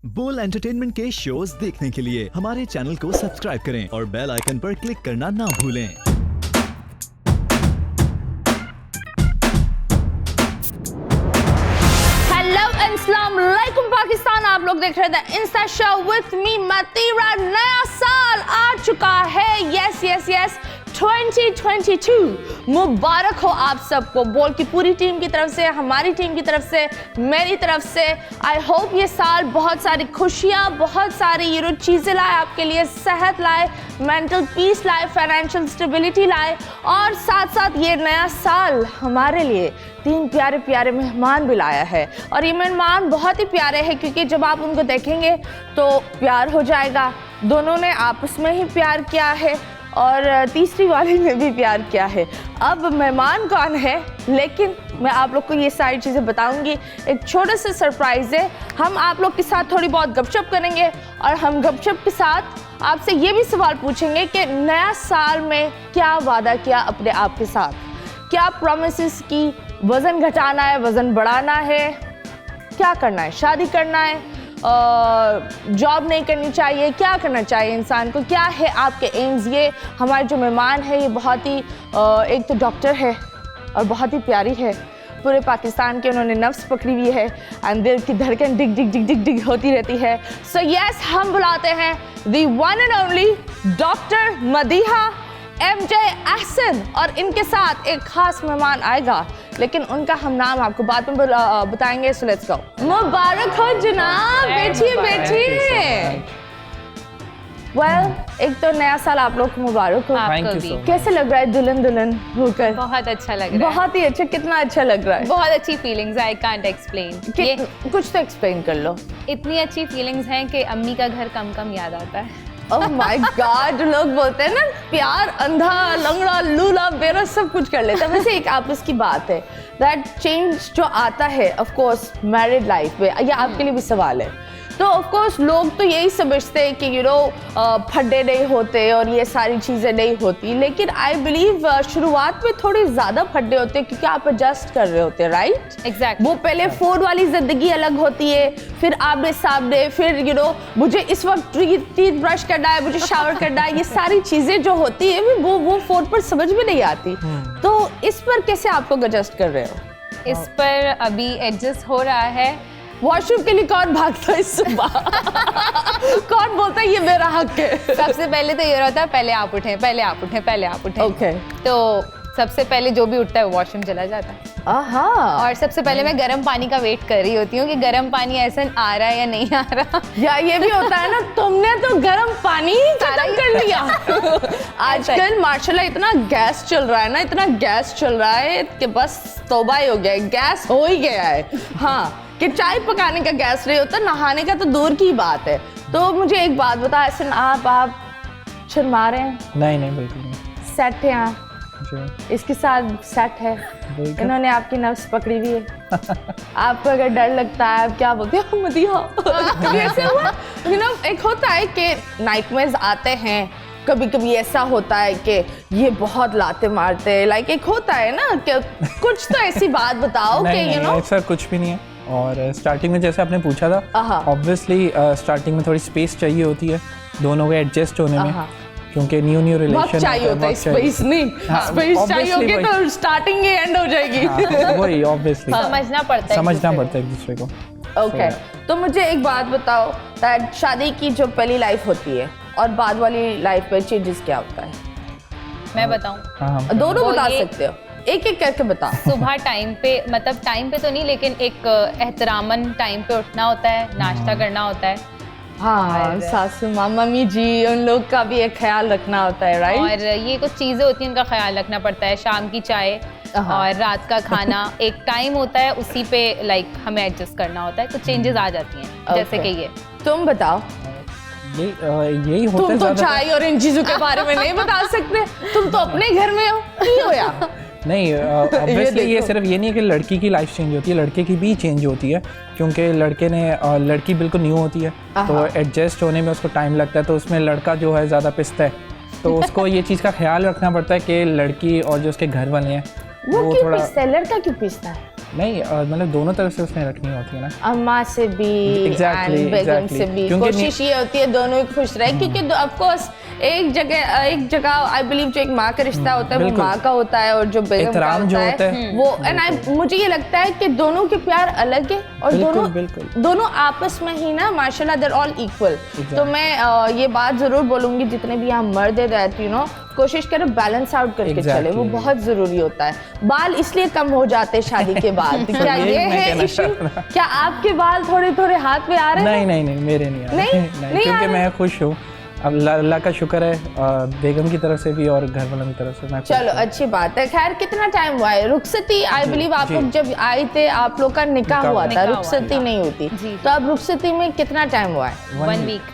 बोल एंटरटेनमेंट के शोज देखने के लिए हमारे चैनल को सब्सक्राइब करें और बेल आइकन पर क्लिक करना ना भूलें। हेलो अस्सलाम वालेकुम पाकिस्तान, आप लोग देख रहे थे इंस्टा शो विद मी मतीरा। नया साल आ चुका है, यस यस यस 2022 मुबारक हो आप सबको। बोल की पूरी टीम की तरफ से, हमारी टीम की तरफ से, मेरी तरफ से आई होप ये साल बहुत सारी खुशियाँ, बहुत सारी चीज़ें लाए आपके लिए, सेहत लाए, मेंटल पीस लाए, फाइनेंशियल स्टेबिलिटी लाए, और साथ साथ ये नया साल हमारे लिए 3 प्यारे प्यारे मेहमान भी लाया है। और ये मेहमान बहुत ही प्यारे हैं क्योंकि जब आप उनको देखेंगे तो प्यार हो जाएगा। दोनों ने आपस में ही प्यार किया है और तीसरी वाली ने भी प्यार किया है। अब मेहमान कौन है, लेकिन मैं आप लोग को ये सारी चीज़ें बताऊंगी। एक छोटा सा सरप्राइज़ है, हम आप लोग के साथ थोड़ी बहुत गपशप करेंगे और हम गपशप के साथ आपसे ये भी सवाल पूछेंगे कि नया साल में क्या वादा किया अपने आप के साथ, क्या प्रॉमिसेस की, वज़न घटाना है, वज़न बढ़ाना है, क्या करना है, शादी करना है, जॉब नहीं करनी चाहिए, क्या करना चाहिए इंसान को, क्या है आपके एम्स। ये हमारे जो मेहमान है ये बहुत ही एक तो डॉक्टर है और बहुत ही प्यारी है, पूरे पाकिस्तान के उन्होंने नफ्स पकड़ी हुई है एंड दिल की धड़कन डिग डिग डिग डिग डिग होती रहती है। सो यस, हम बुलाते हैं the one and only doctor Madiha MJ Ahsan, और इनके साथ एक खास मेहमान आएगा, लेकिन उनका हम नाम आपको बाद में बताएंगे। सो लेट्स गो। मुबारक हो जनाब, बैठिए बैठिए। वेल, एक तो नया साल आप लोग को मुबारक हो। आपको भी। कैसे लग रहा है दुल्हन दुल्हन होकर? बहुत अच्छा लग रहा है, बहुत ही अच्छा। कितना अच्छा लग रहा है? बहुत अच्छी फीलिंग्स, आई कांट एक्सप्लेन। ये कुछ तो एक्सप्लेन कर लो। इतनी अच्छी फीलिंग्स हैं कि अम्मी का घर कम कम याद आता है। ओह माय गॉड, लोग बोलते हैं ना प्यार अंधा लंगड़ा लूला बेरा सब कुछ कर लेता है। वैसे एक आपस की बात है दैट चेंज जो आता है ऑफ कोर्स मैरिड लाइफ में, ये आपके लिए भी सवाल है। तो ऑफ कोर्स लोग तो यही समझते हैं कि फड्डे नहीं होते और ये सारी चीज़ें नहीं होती, लेकिन आई बिलीव शुरुआत में थोड़े ज़्यादा फड्डे होते हैं क्योंकि आप एडजस्ट कर रहे होते हैं, राइट? एग्जैक्टली। वो पहले फोन वाली जिंदगी अलग होती है, फिर आमने सामने, फिर मुझे इस वक्त टीथ ब्रश करना है, मुझे शावर करना है, ये सारी चीज़ें जो होती है वो फोन पर समझ में नहीं आती। तो इस पर कैसे आपको एडजस्ट कर रहे हो? इस पर अभी एडजस्ट हो रहा है। वॉशरूम के लिए कौन भागता है सुबह? कौन बोलता है ये मेरा हक है? सबसे पहले तो ये रहता है पहले आप उठें, पहले आप उठें, पहले आप उठें। ओके। तो सबसे पहले जो भी उठता है वो वॉशरूम चला जाता है। आहा। और सबसे पहले मैं गर्म पानी का वेट कर रही होती हूँ कि गर्म पानी ऐसा आ रहा है या नहीं आ रहा। या ये भी होता है ना, तुमने तो गर्म पानी ही खत्म कर लिया। आजकल माशाल्लाह इतना गैस चल रहा है ना, इतना गैस चल रहा है कि बस तौबा ही हो गया है, गैस हो ही गया है। हाँ, कि चाय पकाने का गैस नहीं होता, नहाने का तो दूर की बात है। तो मुझे एक बात बता, ऐसे आप शर्मा रहे हैं? नहीं बिल्कुल नहीं। सेट है आप? इसके साथ सेट है, इन्होंने आपकी नफ्स पकड़ी हुई है। आपको अगर डर लगता है, आप क्या बोलते हो? मदीहा कैसे हुआ? एक होता है कि नाइटमेयर्स आते हैं, कभी कभी ऐसा होता है कि ये बहुत लाते मारते हैं, लाइक एक होता है ना कि कुछ तो ऐसी बात बताओ कि ऐसा कुछ भी नहीं है। और स्टार्टिंग में जैसे आपने पूछा था, ऑब्वियसली स्टार्टिंग में थोड़ी स्पेस चाहिए होती है दोनों को एडजस्ट होने में, क्योंकि न्यू रिलेशन चाहिए होता है। स्पेस नहीं, स्पेस चाहिए होगी तो स्टार्टिंग ही एंड हो जाएगी। वही ऑब्वियसली समझना पड़ता है एक दूसरे को। ओके, तो मुझे एक बात बताओ, शादी की जो पहली लाइफ होती है और बाद वाली लाइफ में चेंजेस क्या होता है? मैं बताऊं? दोनों बता सकते हो, एक एक करके बता। सुबह टाइम पे, मतलब टाइम पे तो नहीं, लेकिन एक एहतरामन टाइम पे उठना होता है, नाश्ता करना होता है। हाँ, सासू माँ मम्मी जी उन लोग का भी एक ख्याल रखना होता है, राइट? और ये कुछ चीज़ें होती हैं उनका ख्याल रखना पड़ता है। शाम की चाय और रात का खाना एक टाइम होता है, उसी पे लाइक हमें एडजस्ट करना होता है। कुछ चेंजेस आ जाती हैं, जैसे कि ये। तुम बताओ। यही होता है। तुम तो चाय और इन चीजों के बारे में नहीं बता सकते, तुम तो अपने घर में हो। क्यों होया? नहीं, ऑब्वियसली ये सिर्फ ये नहीं है कि लड़की की लाइफ चेंज होती है, लड़के की भी चेंज होती है, क्योंकि लड़की बिल्कुल न्यू होती है, तो एडजस्ट होने में उसको टाइम लगता है। तो उसमें लड़का जो है ज़्यादा पिसता है, तो उसको ये चीज़ का ख्याल रखना पड़ता है कि लड़की और जो उसके घर वाले हैं वो क्यों पिसता है? लड़का क्यों पिसता है? नहीं मतलब दोनों तरफ से उसने रखनी होती है ना। अम्मा से भी Exactly, and बेगम exactly. से भी क्योंकि कोशिश ये होती है दोनों ही खुश रहे, क्योंकि ऑफ कोर्स एक जगह आई बिलीव जो एक माँ का रिश्ता होता है वो बिल्कुल। माँ का होता है, और जो बेगम का एहतराम जो होता होता है है, वो एंड मुझे ये लगता है कि दोनों के प्यार अलग है, और बिल्कुल, बिल्कुल। दोनों आपस में ही ना माशाल्लाह दे आर ऑल इक्वल। तो मैं ये बात जरूर बोलूंगी जितने भी यहाँ मर्द है दैट यू नो कोशिश करो बैलेंस आउट करके चले, वो बहुत जरूरी होता है। बाल इसलिए कम हो जाते हैं शादी के बाद, क्या यही ये मैं है कहना इशू? चाह रहा था। क्या आपके बाल थोड़े थोड़े हाथ में आ रहे हैं? नहीं मेरे नहीं आ रहे। नहीं? नहीं आ क्योंकि रहे? मैं खुश हूँ, अब अल्लाह का शुक्र है, बेगम की तरफ से भी और घर वालों की तरफ से मैं खुश चलो हूँ। अच्छी बात है। खैर कितना टाइम हुआ है? रुखसती आई बिलीव आप लोग जब आए थे आप लोग का निकाह हुआ था, निकाह हुआ रुखसती था। नहीं होती। जी। तो अब रुखसती में कितना टाइम हुआ है? 1 वीक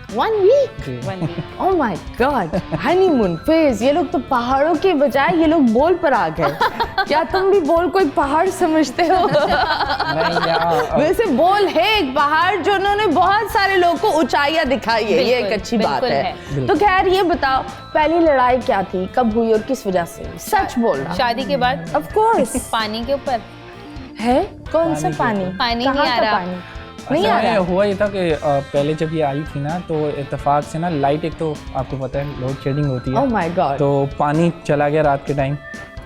1 वीक? जी। 1 week oh my god, honeymoon phase. ये लोग तो पहाड़ों के बजाय ये लोग बोल पर आ गए। क्या तुम भी बोल को एक पहाड़ समझते हो? नहीं यहाँ वैसे बोल है एक पहाड़ जो उन्होंने बहुत सारे लोगों को ऊंचाइयां दिखाई है, ये एक बिल्कुल, अच्छी बात बिल्कुल है। तो खैर ये बताओ पहली लड़ाई क्या थी, कब हुई और किस वजह से? सच बोलना। शादी के बाद ऑफ कोर्स। पानी के ऊपर है कौन सा पानी? पानी कहाँ नहीं आ का रहा। पानी? नहीं असल आ में रहा। हुआ ये था कि पहले जब ये आई थी ना तो इत्तेफाक से ना लाइट, एक तो आपको पता है लोड शेडिंग होती है, ओह माय गॉड। तो पानी चला गया रात के टाइम,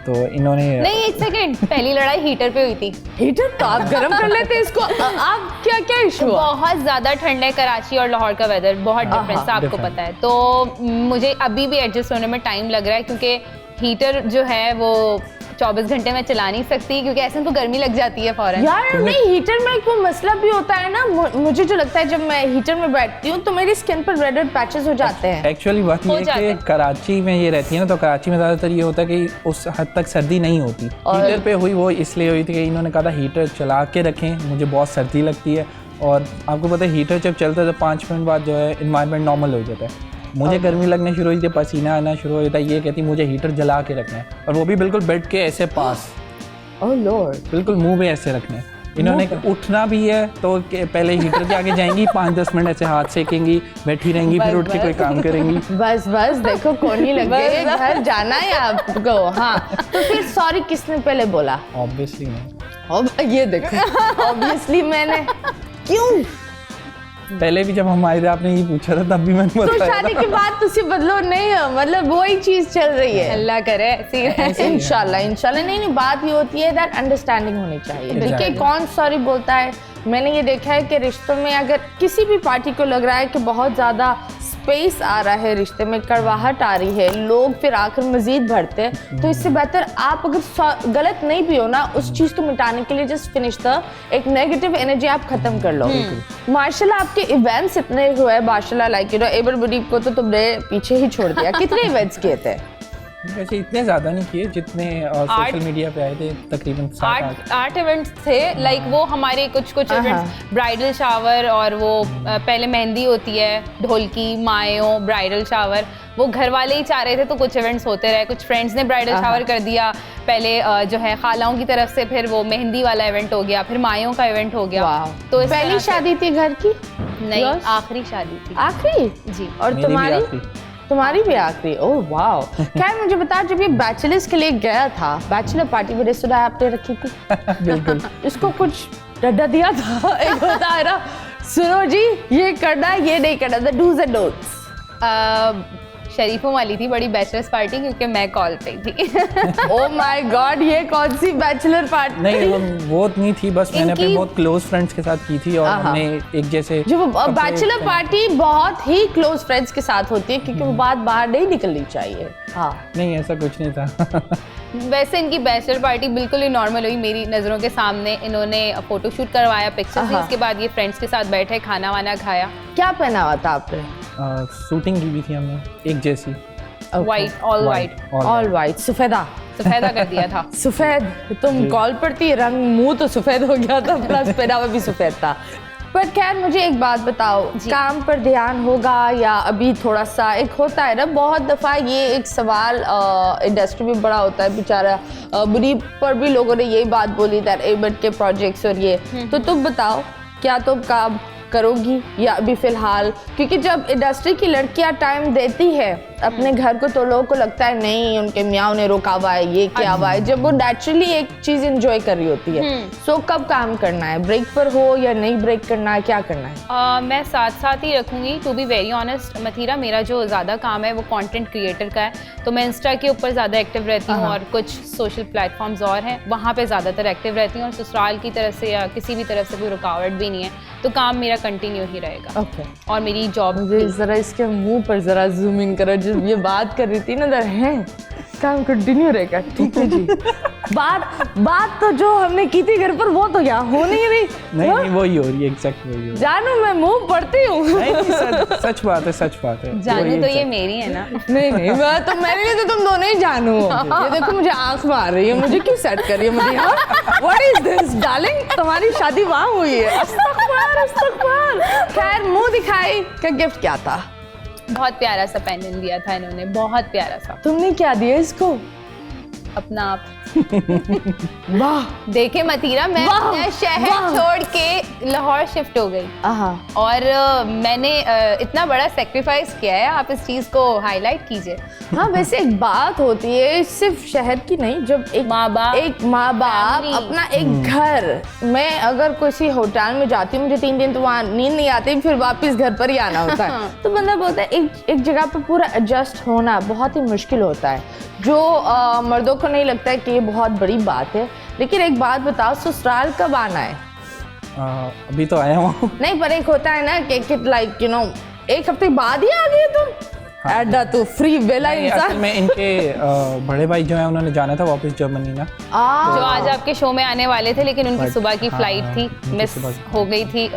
तो इन्होंने नहीं 1 सेकंड, पहली लड़ाई हीटर पे हुई थी। हीटर तो आप गर्म कर लेते हैं इसको। आप क्या क्या इशू हुआ? बहुत ज्यादा ठंड है, कराची और लाहौर का वेदर बहुत डिफरेंस है, आपको different। पता है। तो मुझे अभी भी एडजस्ट होने में टाइम लग रहा है, क्योंकि हीटर जो है वो 24 घंटे में चला नहीं सकती, क्योंकि ऐसे तो गर्मी लग जाती है फौरन। यार नहीं, हीटर में एक वो मसला भी होता है ना, मुझे जो लगता है जब मैं हीटर में बैठती हूँ तो मेरी स्किन पर रेड पैचेस हो जाते हैं। एक्चुअली बात ये हो है जाते कि हैं। कराची में ये रहती है ना, तो कराची में ज़्यादातर ये होता है कि उस हद तक सर्दी नहीं होती। हीटर पे हुई वो इसलिए हुई थी कि इन्होंने कहा था हीटर चला के रखें, मुझे बहुत सर्दी लगती है, और आपको पता है हीटर जब चलता है तो 5 मिनट बाद जो है इन्वायरमेंट नॉर्मल हो जाता है। मुझे गर्मी लगने शुरू हुई थी, पसीना आना शुरू हो जाता है, ये कहती मुझे हीटर जला के रखना है, और वो भी बिल्कुल बेड के ऐसे पास, ओह लॉर्ड। बिल्कुल मुंह पे ऐसे रखने हैं। इन्होंने उठना भी है तो पहले हीटर के आगे जाएंगी, 5-10 मिनट ऐसे हाथ सेकेंगी, बैठी रहेंगी, फिर उठ के कोई काम करेंगी। बस बस देखो कौन ही लग गए, घर जाना है आपको। हाँ तो फिर सॉरी किसने पहले बोला? ऑब्वियसली नहीं, अब ये देखो ऑब्वियसली मैंने। क्यों? पहले भी जब हम आए थे आपने ये पूछा था, तब भी मैंने तो बताया शादी था। के बाद तुसी बदलो नहीं हो, मतलब वही चीज चल रही है। अल्लाह करे ऐसी रहे। इंशाल्लाह इंशाल्लाह। नहीं नहीं, बात ये होती है दैट अंडरस्टैंडिंग होनी चाहिए। Exactly. देखिए कौन सॉरी बोलता है, मैंने ये देखा है कि रिश्तों में अगर किसी भी पार्टी को लग रहा है कि बहुत ज़्यादा स्पेस आ रहा है रिश्ते में, कड़वाहट आ रही है, लोग फिर आकर मजीद भरते हैं, तो इससे बेहतर आप अगर गलत नहीं भी हो ना, उस चीज़ को मिटाने के लिए जस्ट फिनिश द एक नेगेटिव एनर्जी आप खत्म कर लो। माशाल्लाह आपके इवेंट्स इतने हुए, माशाल्लाह लाइक यू नो एबर बुटीक को तो तुमने पीछे ही छोड़ दिया। कितने इवेंट्स किए थे? वैसे इतने ज़्यादा नहीं किए जितने सोशल मीडिया पे आए थे, तकरीबन 7-8। 8 इवेंट्स थे, लाइक वो हमारे कुछ इवेंट्स, ब्राइडल शावर, और वो पहले मेहंदी होती है, ढोलकी, मायों, ब्राइडल शावर, वो घर वाले ही चाह रहे थे तो कुछ इवेंट्स होते रहे। कुछ फ्रेंड्स ने ब्राइडल शावर कर दिया पहले, जो है खालाओं की तरफ से, फिर वो मेहंदी वाला इवेंट हो गया, फिर मायों का इवेंट हो गया। तो इस पहली तरह से- शादी थी घर की? नहीं, Yours? आखिरी शादी थी। आखिरी? जी। और मेरी भी तुम्हारी? आखिरी। तुम्हारी भी आखिरी? Oh wow. खैर मुझे बता, जब ये बैचलर्स के लिए गया था, बैचलर पार्टी मैंने सुना है आपने रखी थी। बिल्कुल। इसको कुछ डड्डा दिया था? एक होता है ना, सुनो जी ये करना है, ये नहीं करना, द डूज एंड डोंट्स। शरीफों वाली थी बड़ी बैचलर्स पार्टी, क्योंकि मैं कॉल पे थी। ओह माय गॉड, ये कौन सी बैचलर पार्टी? नहीं वो नहीं थी, बस मैंने अपने इनकी- बहुत क्लोज फ्रेंड्स के साथ की थी, और हमने एक जैसे जो कपड़े बैचलर पहने। पार्टी बहुत ही क्लोज फ्रेंड्स के साथ होती है, क्योंकि वो बात बाहर नहीं निकलनी चाहिए। हाँ नहीं ऐसा कुछ नहीं था। वैसे इनकी बैचलर पार्टी बिल्कुल ही नॉर्मल हुई मेरी नज़रों के सामने। इन्होंने फोटोशूट करवाया, पिक्चर्स, इसके बाद ये फ्रेंड्स के साथ बैठे, खाना वाना खाया। क्या पहना हुआ था आपने? शूटिंग की भी थी हमने एक जैसी, white, all white, all white, सफेदा। सफेदा कर दिया था। सफेद? तुम कॉल पर थी, रंग मुंह तो सफेद हो गया था, प्लस पहनावा भी सफेद था। पर खैर मुझे एक बात बताओ, काम पर ध्यान होगा या अभी थोड़ा सा, एक होता है ना बहुत दफ़ा ये एक सवाल इंडस्ट्री में बड़ा होता है, बेचारा बुरीब पर भी लोगों ने यही बात बोली था एबट के प्रोजेक्ट्स और ये, तो तुम बताओ क्या तुम काम करोगी या अभी फिलहाल? क्योंकि जब इंडस्ट्री की लड़कियां टाइम देती है अपने घर को तो लोगों को लगता है नहीं उनके मियाँ ने रोका हुआ है, ये क्या हुआ है, जब वो नेचुरली एक चीज एंजॉय कर रही होती है। सो कब काम करना है, ब्रेक पर हो या नहीं ब्रेक करना है, क्या करना है? मैं साथ साथ ही रखूँगी। To be very honest Mathira, मेरा जो ज़्यादा काम है वो कंटेंट क्रिएटर का है, तो मैं इंस्टा के ऊपर ज़्यादा एक्टिव रहती हूँ और कुछ सोशल प्लेटफॉर्म्स और हैं वहाँ पे ज़्यादातर एक्टिव रहती हूँ, और ससुराल की तरफ से या किसी भी तरफ से कोई रुकावट भी नहीं है, तो काम मेरा कंटिन्यू ही रहेगा। और मेरी जॉब जरा इसके मुंह पर जरा जूम इन करो, जब ये बात कर रही थी ना दर है काम कंटिन्यू रहेगा, ठीक है जी। बात तो जो हमने की थी घर पर वो तो यहाँ हो नहीं रही। नहीं वही हो रही है, एग्जैक्ट वही हो रही है। जानू मैं मुंह पढ़ती हूँ। सच बात है। जानू तो ये मेरी है ना। नहीं मैं मेरे लिए तो तुम दोनों ही जानू हो। ये देखो मुझे आंख मार रही है, मुझे क्यों सेट कर रही है मुझे यहाँ? व्हाट इज दिस डार्लिंग, तुम्हारी शादी वहाँ हुई है? अस्तगफुर। खैर मुंह दिखाई का गिफ्ट क्या था? बहुत प्यारा सा पेंडेंट दिया था इन्होंने, बहुत प्यारा सा। तुमने क्या दिया इसको? अपना आप। वाह देखे मथीरा, मैं अपना शहर छोड़ के लाहौर शिफ्ट हो गई और मैंने इतना बड़ा सेक्रीफाइस किया है। आप इस चीज को हाईलाइट कीजिए। हाँ वैसे एक बात होती है सिर्फ शहर की नहीं, जब एक माँ बाप अपना एक घर, मैं अगर किसी होटल में जाती हूँ मुझे 3 दिन तो वहाँ नींद नहीं आती, फिर वापस घर पर ही आना होता है। तो बंदा बोलता है एक जगह पर पूरा एडजस्ट होना बहुत ही मुश्किल होता है, जो मर्दों को नहीं लगता है कि ये बहुत बड़ी बात है। लेकिन एक बात बताओ, ससुराल कब आना है? अभी तो आया हूँ। नहीं पर एक होता है ना कि लाइक यू नो 1 हफ्ते बाद ही आ गए तुम। एडा तो फ्री वेला इंसान। में इनके बड़े भाई जो है उन्होंने जाना था वापस जर्मनी ना, जो आज आपके शो में आने वाले थे, लेकिन उनकी सुबह की फ्लाइट थी, मिस हो गई थी,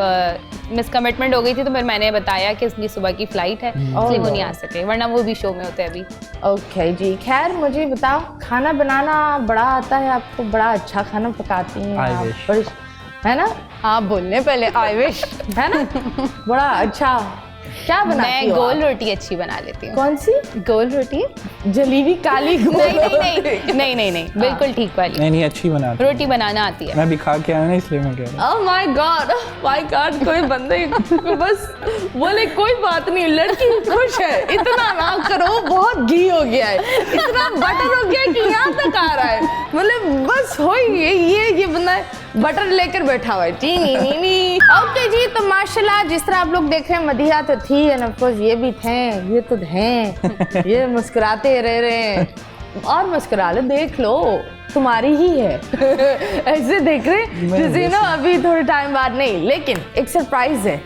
मिस कमिटमेंट हो गई थी, तो फिर मैंने बताया कि उसकी सुबह की फ्लाइट है इसलिए वो नहीं आ सके, वरना वो भी शो में होते अभी। ओके जी। खैर मुझे बताओ, खाना बनाना बड़ा आता है आपको? बड़ा अच्छा खाना पकाती हैं आप, है ना? हाँ बोलने पहले आई विश, है ना? बड़ा अच्छा क्या बनाती हो? मैं गोल रोटी अच्छी बना लेती हूँ। कौन सी गोल रोटी? जलेबी काली गोल? नहीं बिल्कुल ठीक वाली। नहीं अच्छी बनाती रोटी बनाना आती है। मैं भी खा के आया ना इसलिए मैं कह रहा हूँ। ओह माय गॉड कोई बंदे बस बोले कोई बात नहीं, लड़की खुश है, इतना ना करो, बहुत घी हो गया है, इतना बटर हो गया कि यहाँ तक आ रहा है, मतलब बस हो ये बंदा बटर लेकर बैठा हुआ है। नी ओके जी। तो माशाल्लाह जिस तरह आप लोग देख रहे हैं, मदीहा तो थी एंड ऑफ कोर्स ये भी थे, ये तो हैं, ये मुस्कुराते रह रहे हैं और मुस्कुरा लो, देख लो तुम्हारी ही है। ऐसे देख रहे जैसे ना अभी थोड़े टाइम बाद नहीं, लेकिन एक सरप्राइज है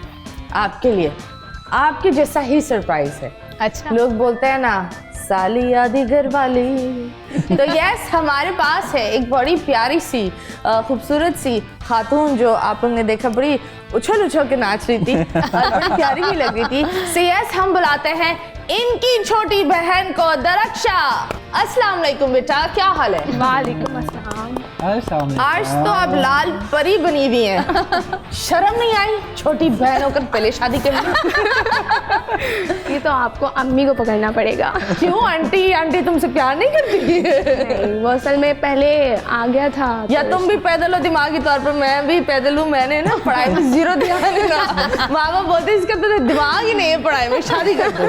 आपके लिए, आपके जैसा ही सरप्राइज है। अच्छा, लोग बोलते हैं ना साली आदि घर वाली, तो यस हमारे पास है एक बड़ी प्यारी सी खूबसूरत सी खातून जो आप लोगों ने देखा बड़ी उछल के नाच रही थी और बड़ी प्यारी भी लग रही थी। सो यस हम बुलाते हैं इनकी छोटी बहन को, दरक्षा। अस्सलाम वालेकुम बेटा, क्या हाल है? वालेकुम अस्सलाम। आज तो आप लाल परी बनी हुई हैं, शर्म नहीं आई छोटी बहन होकर पहले शादी कर ली? ये तो आपको अम्मी को पकड़ना पड़ेगा। क्यों आंटी तुमसे प्यार नहीं करती? नहीं, वो असल में पहले आ गया था। या तुम भी पैदल हो दिमागी तौर पर, मैं भी पैदल हूँ, मैंने ना पढ़ाई में 0 ध्यान है ना, माँ बाप बोलते इसका तो दिमाग ही नहीं है पढ़ाई में, शादी कर दो।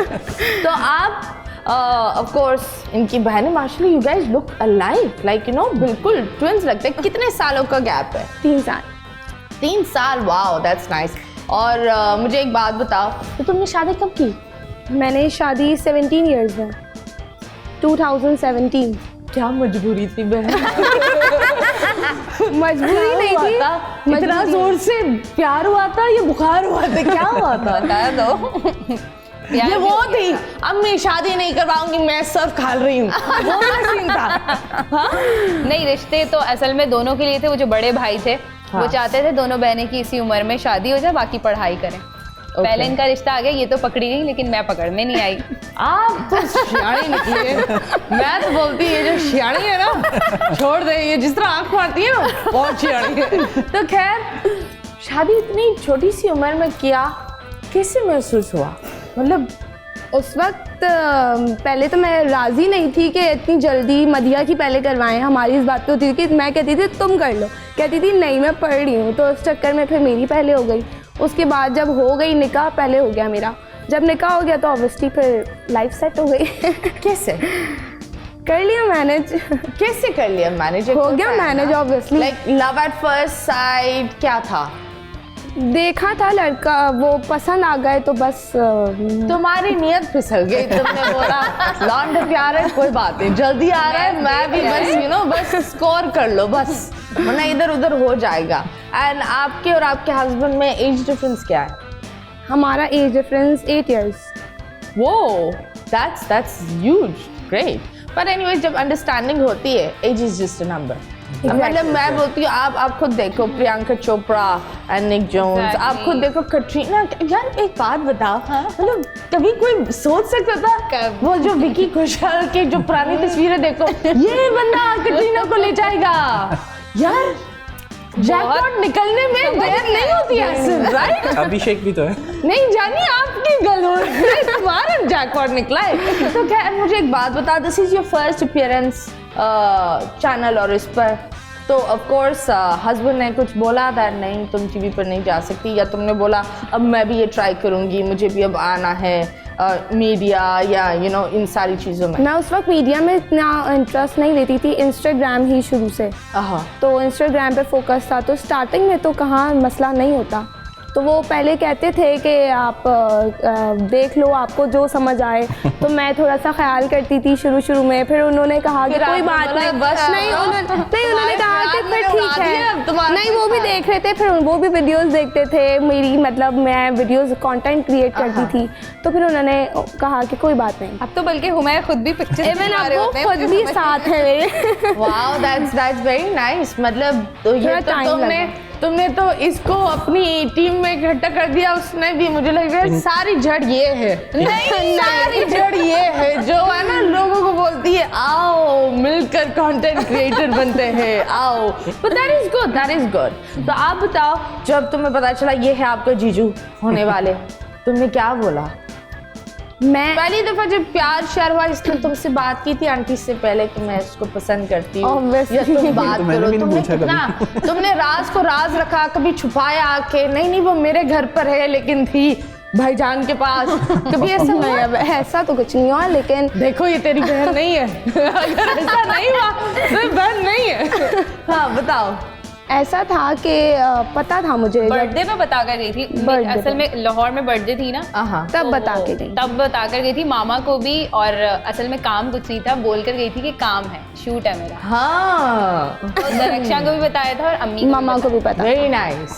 तो आप ऑफ कोर्स इनकी बहनें माशाल्लाह, you guys look alike, like you know बिल्कुल ट्विंस लगते हैं। कितने सालों का गैप है? 3 साल। 3 साल, वाओ दैट्स नाइस। और मुझे एक बात बताओ, तो तुमने शादी कब की? मैंने शादी 17 इयर्स में, 2017। क्या मजबूरी थी बहन? मजबूरी नहीं थी, इतना जोर से प्यार हुआ था या बुखार हुआ था, क्या हुआ था बताया दो। ये वो थी, अब मैं शादी नहीं करवाऊंगी, मैं सब खा रही हूँ, वो सीन था। हाँ? नहीं, रिश्ते तो असल में दोनों के लिए थे। वो जो बड़े भाई थे वो चाहते थे दोनों बहनें की इसी उम्र में शादी हो जाए, बाकी पढ़ाई करें। पहले इनका रिश्ता आ गया, ये तो पकड़ी गई, लेकिन मैं पकड़ में नहीं आई। आप तो शियाणी निकली है। मैं तो बोलती है जो शियाणी है ना छोड़ दे, ये जिस तरह आंख मारती है ना बहुत शियाणी है। तो खैर शादी इतनी छोटी सी उम्र में किया, कैसे महसूस हुआ? मतलब उस वक्त पहले तो मैं राज़ी नहीं थी कि इतनी जल्दी मदिया की पहले करवाएं। हमारी इस बात पे होती थी कि मैं कहती थी तुम कर लो, कहती थी नहीं मैं पढ़ रही हूँ, तो उस चक्कर में फिर मेरी पहले हो गई। उसके बाद जब हो गई निकाह, पहले हो गया मेरा, जब निकाह हो गया तो ऑब्वियसली फिर लाइफ सेट हो गई। कैसे कर लिया मैनेज। कैसे कर लिया मैनेज? हो गया manage obviously. Like love at first sight क्या था? देखा था लड़का, वो पसंद आ गए तो बस तुम्हारी नियत फिसल गई, तुमने बोला लौंडा प्यार है, कोई बात नहीं, जल्दी आ रहा है, मैं भी बस बस स्कोर कर लो बस, वरना इधर उधर हो जाएगा। एंड आपके और आपके हस्बैंड में एज डिफरेंस क्या है? हमारा एज डिफरेंस 8 years। वो दैट्स ह्यूज, ग्रेट। पर एनीवे, जब अंडरस्टैंडिंग होती है, age is just a number. मतलब मैं बोलती हूँ, आप खुद देखो Priyanka Chopra and Nick Jonas, आप खुद देखो कटरीना। यार एक बात बताओ, मतलब कभी कोई सोच सकता था वो जो विकी कौशल की जो पुरानी तस्वीरें देखो, ये बंदा कटरीना को ले जाएगा? यार जैकपॉट निकलने में देर नहीं होती है, राइट? अभिषेक भी तो है। नहीं जानी आपकी गलों से तुम्हारा जैकपॉट निकला है। तो क्या मुझे एक बात बता, this is your first appearance channel और इस पर, तो ऑफ कोर्स हस्बैंड ने कुछ बोला था नहीं तुम टीवी पर नहीं जा सकती, या तुमने बोला अब मैं भी ये ट्राई करूंगी, मुझे भी अब आना है मीडिया या इन सारी चीज़ों में? मैं उस वक्त मीडिया में इतना इंटरेस्ट नहीं लेती थी, इंस्टाग्राम ही शुरू से, तो इंस्टाग्राम पे फोकस था। तो स्टार्टिंग में तो कहाँ मसला नहीं होता, तो वो पहले कहते थे कि आप देख लो, आपको जो समझ आए। तो मैं थोड़ा सा ख्याल करती थी शुरू में, फिर उन्होंने कहा कि कोई बात नहीं, नहीं उन्होंने कहा कि फिर ठीक है, नहीं वो भी देख रहे थे, फिर वो भी वीडियोस देखते थे मेरी, मतलब मैं वीडियोस कंटेंट क्रिएट करती थी, तो फिर उन्होंने कहा कि कोई बात नहीं। अब तो बल्कि हुमायूं खुद भी पिक्चर इवन अब वो खुद भी साथ है मेरे। Wow, that's very nice. मतलब तो ये तो तुमने तो इसको अपनी टीम में इकट्ठा कर दिया, उसने भी, मुझे लग रहा है सारी जड़ ये है, नहीं सारी जड़ ये है जो है ना लोगों को बोलती है आओ मिलकर कंटेंट क्रिएटर बनते हैं, आओ। But that is good. तो आप बताओ, जब तुम्हें पता चला ये है आपका जीजू होने वाले, तुमने क्या बोला? मैं पहली दफा जब प्यार शेयर हुआ, इसने तुमसे बात की थी आंटी से पहले कि मैं इसको पसंद करती हूँ, या तुम बात करो, तुमने कितना, तुमने राज को राज रखा, कभी छुपाया आके नहीं वो मेरे घर पर है लेकिन थी भाईजान के पास, कभी ऐसा नहीं? ऐसा तो कुछ नहीं हुआ, लेकिन देखो ये तेरी बहन नहीं है। अगर ऐसा नहीं हुआ तो बहन नहीं है। हाँ बताओ। ऐसा था कि पता था मुझे, बर्थडे में बता कर गई थी, असल में लाहौर में बर्थडे थी ना, तब तो बता के गई, तब बता कर गई थी मामा को भी, और असल में काम कुछ नहीं था, बोल कर गई थी कि काम है, शूट है मेरा। हाँ, रक्षा को भी बताया था और अम्मी मामा को भी पता। Very nice,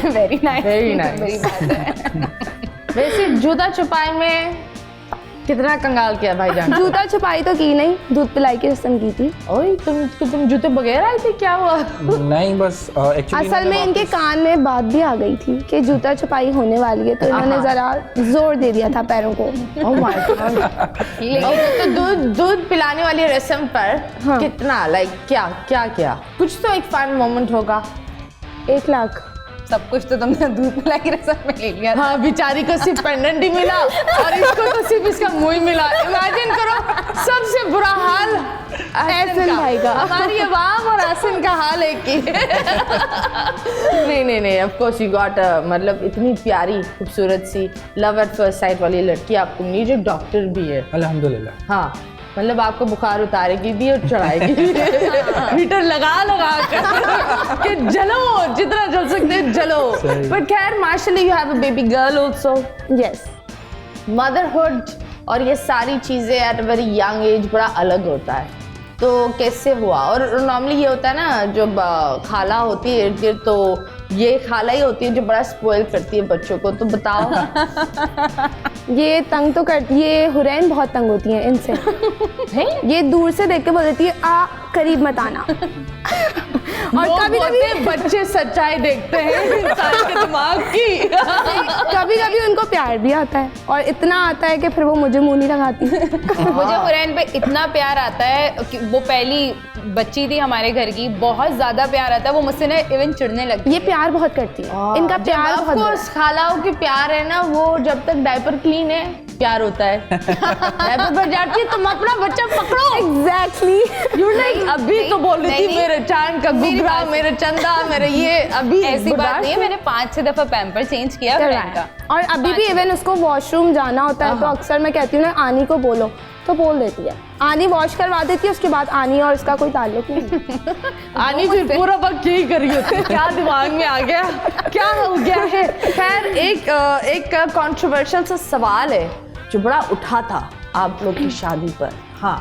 very nice, very nice. वैसे जूता छुपाई में कितना कंगाल किया भाईजान? जूता छुपाई तो की नहीं, दूध पिलाई की रस्म की थी। ओए तुम जूते बगैर आई थी, क्या हुआ? नहीं बस एक्चुअली असल में इनके कान में बात भी आ गई थी कि जूता छुपाई होने वाली है, तो इन्होंने जरा जोर दे दिया था पैरों को। ओह माय गॉड। तो दूध पिलाने वाली रस्म पर कितना, लाइक क्या कुछ तो एक फन मोमेंट होगा। 1 लाख सब कुछ तो तुमने दूध पिलाई की रस्म में ले लिया। हाँ, बेचारी को सिर्फ पेंडेंट ही मिला और इसको तो सिर्फ इसका मुंह ही मिला। इमेजिन करो, सबसे बुरा हाल एहसन भाई का, हमारी अवाम और एहसन का हाल है कि नहीं ऑफ कोर्स यू गॉट, मतलब इतनी प्यारी खूबसूरत सी लव एट फर्स्ट साइट वाली लड़की आपको मिली जो डॉक्टर भी है। अल्हम्दुलिल्लाह। हाँ, मतलब आपको बुखार उतारेगी भी और चढ़ाएगी भी। हीटर लगा कर कि जलो, जितना जल सकते जलो। पर खैर माशाल्लाह you have a baby girl also. Yes. Motherhood और ये सारी चीज़ें at a very young age बड़ा अलग होता है, तो कैसे हुआ? और नॉर्मली ये होता है ना, जब खाला होती है इर्द गिर्द, तो ये खाला ही होती है जो बड़ा स्पॉइल करती है बच्चों को, तो बताओ। ये तंग तो करती, ये हुरैन बहुत तंग होती हैं इनसे। ये दूर से देख के बोल देती है आ करीब मत आना। और कभी बच्चे सच्चाई देखते हैं इंसान के दिमाग की। कभी उनको प्यार भी आता है, और इतना आता है कि फिर वो मुझे मुंह नहीं लगाती। मुझे हुरैन पे इतना प्यार आता है कि वो पहली बच्ची थी हमारे घर की, बहुत ज्यादा प्यार आता है, वो मुझसे ना इवन चिढ़ने लगती है। ये प्यार बहुत करती है, इनका प्यार बहुत। खालाओं के प्यार है ना, वो जब तक डायपर क्लीन है प्यार होता है। एयरपोर्ट पर जाती है तुम अपना बच्चा पकड़ो। एग्जैक्टली यू लाइक अभी तो बोल रही थी नहीं, मेरे चांद का घुघरा, मेरे चंदा, मेरे ये, अभी ऐसी बात नहीं है, मैंने 5-6 दफा पैम्पर चेंज किया फ्रेंड का। और अभी भी इवन उसको वॉशरूम जाना होता है तो अक्सर मैं कहती हूँ ना आनी को बोलो तो बोल देती है, आनी वॉश करवा देती है, उसके बाद आनी और इसका कोई ताल्लुक नहीं। आनी फिर पूरा वक्त यही करी होती है। क्या दिमाग में आ गया, क्या हो गया है। खैर एक कंट्रोवर्शियल सा सवाल है जो बड़ा उठा था आप लोग की शादी पर। हाँ,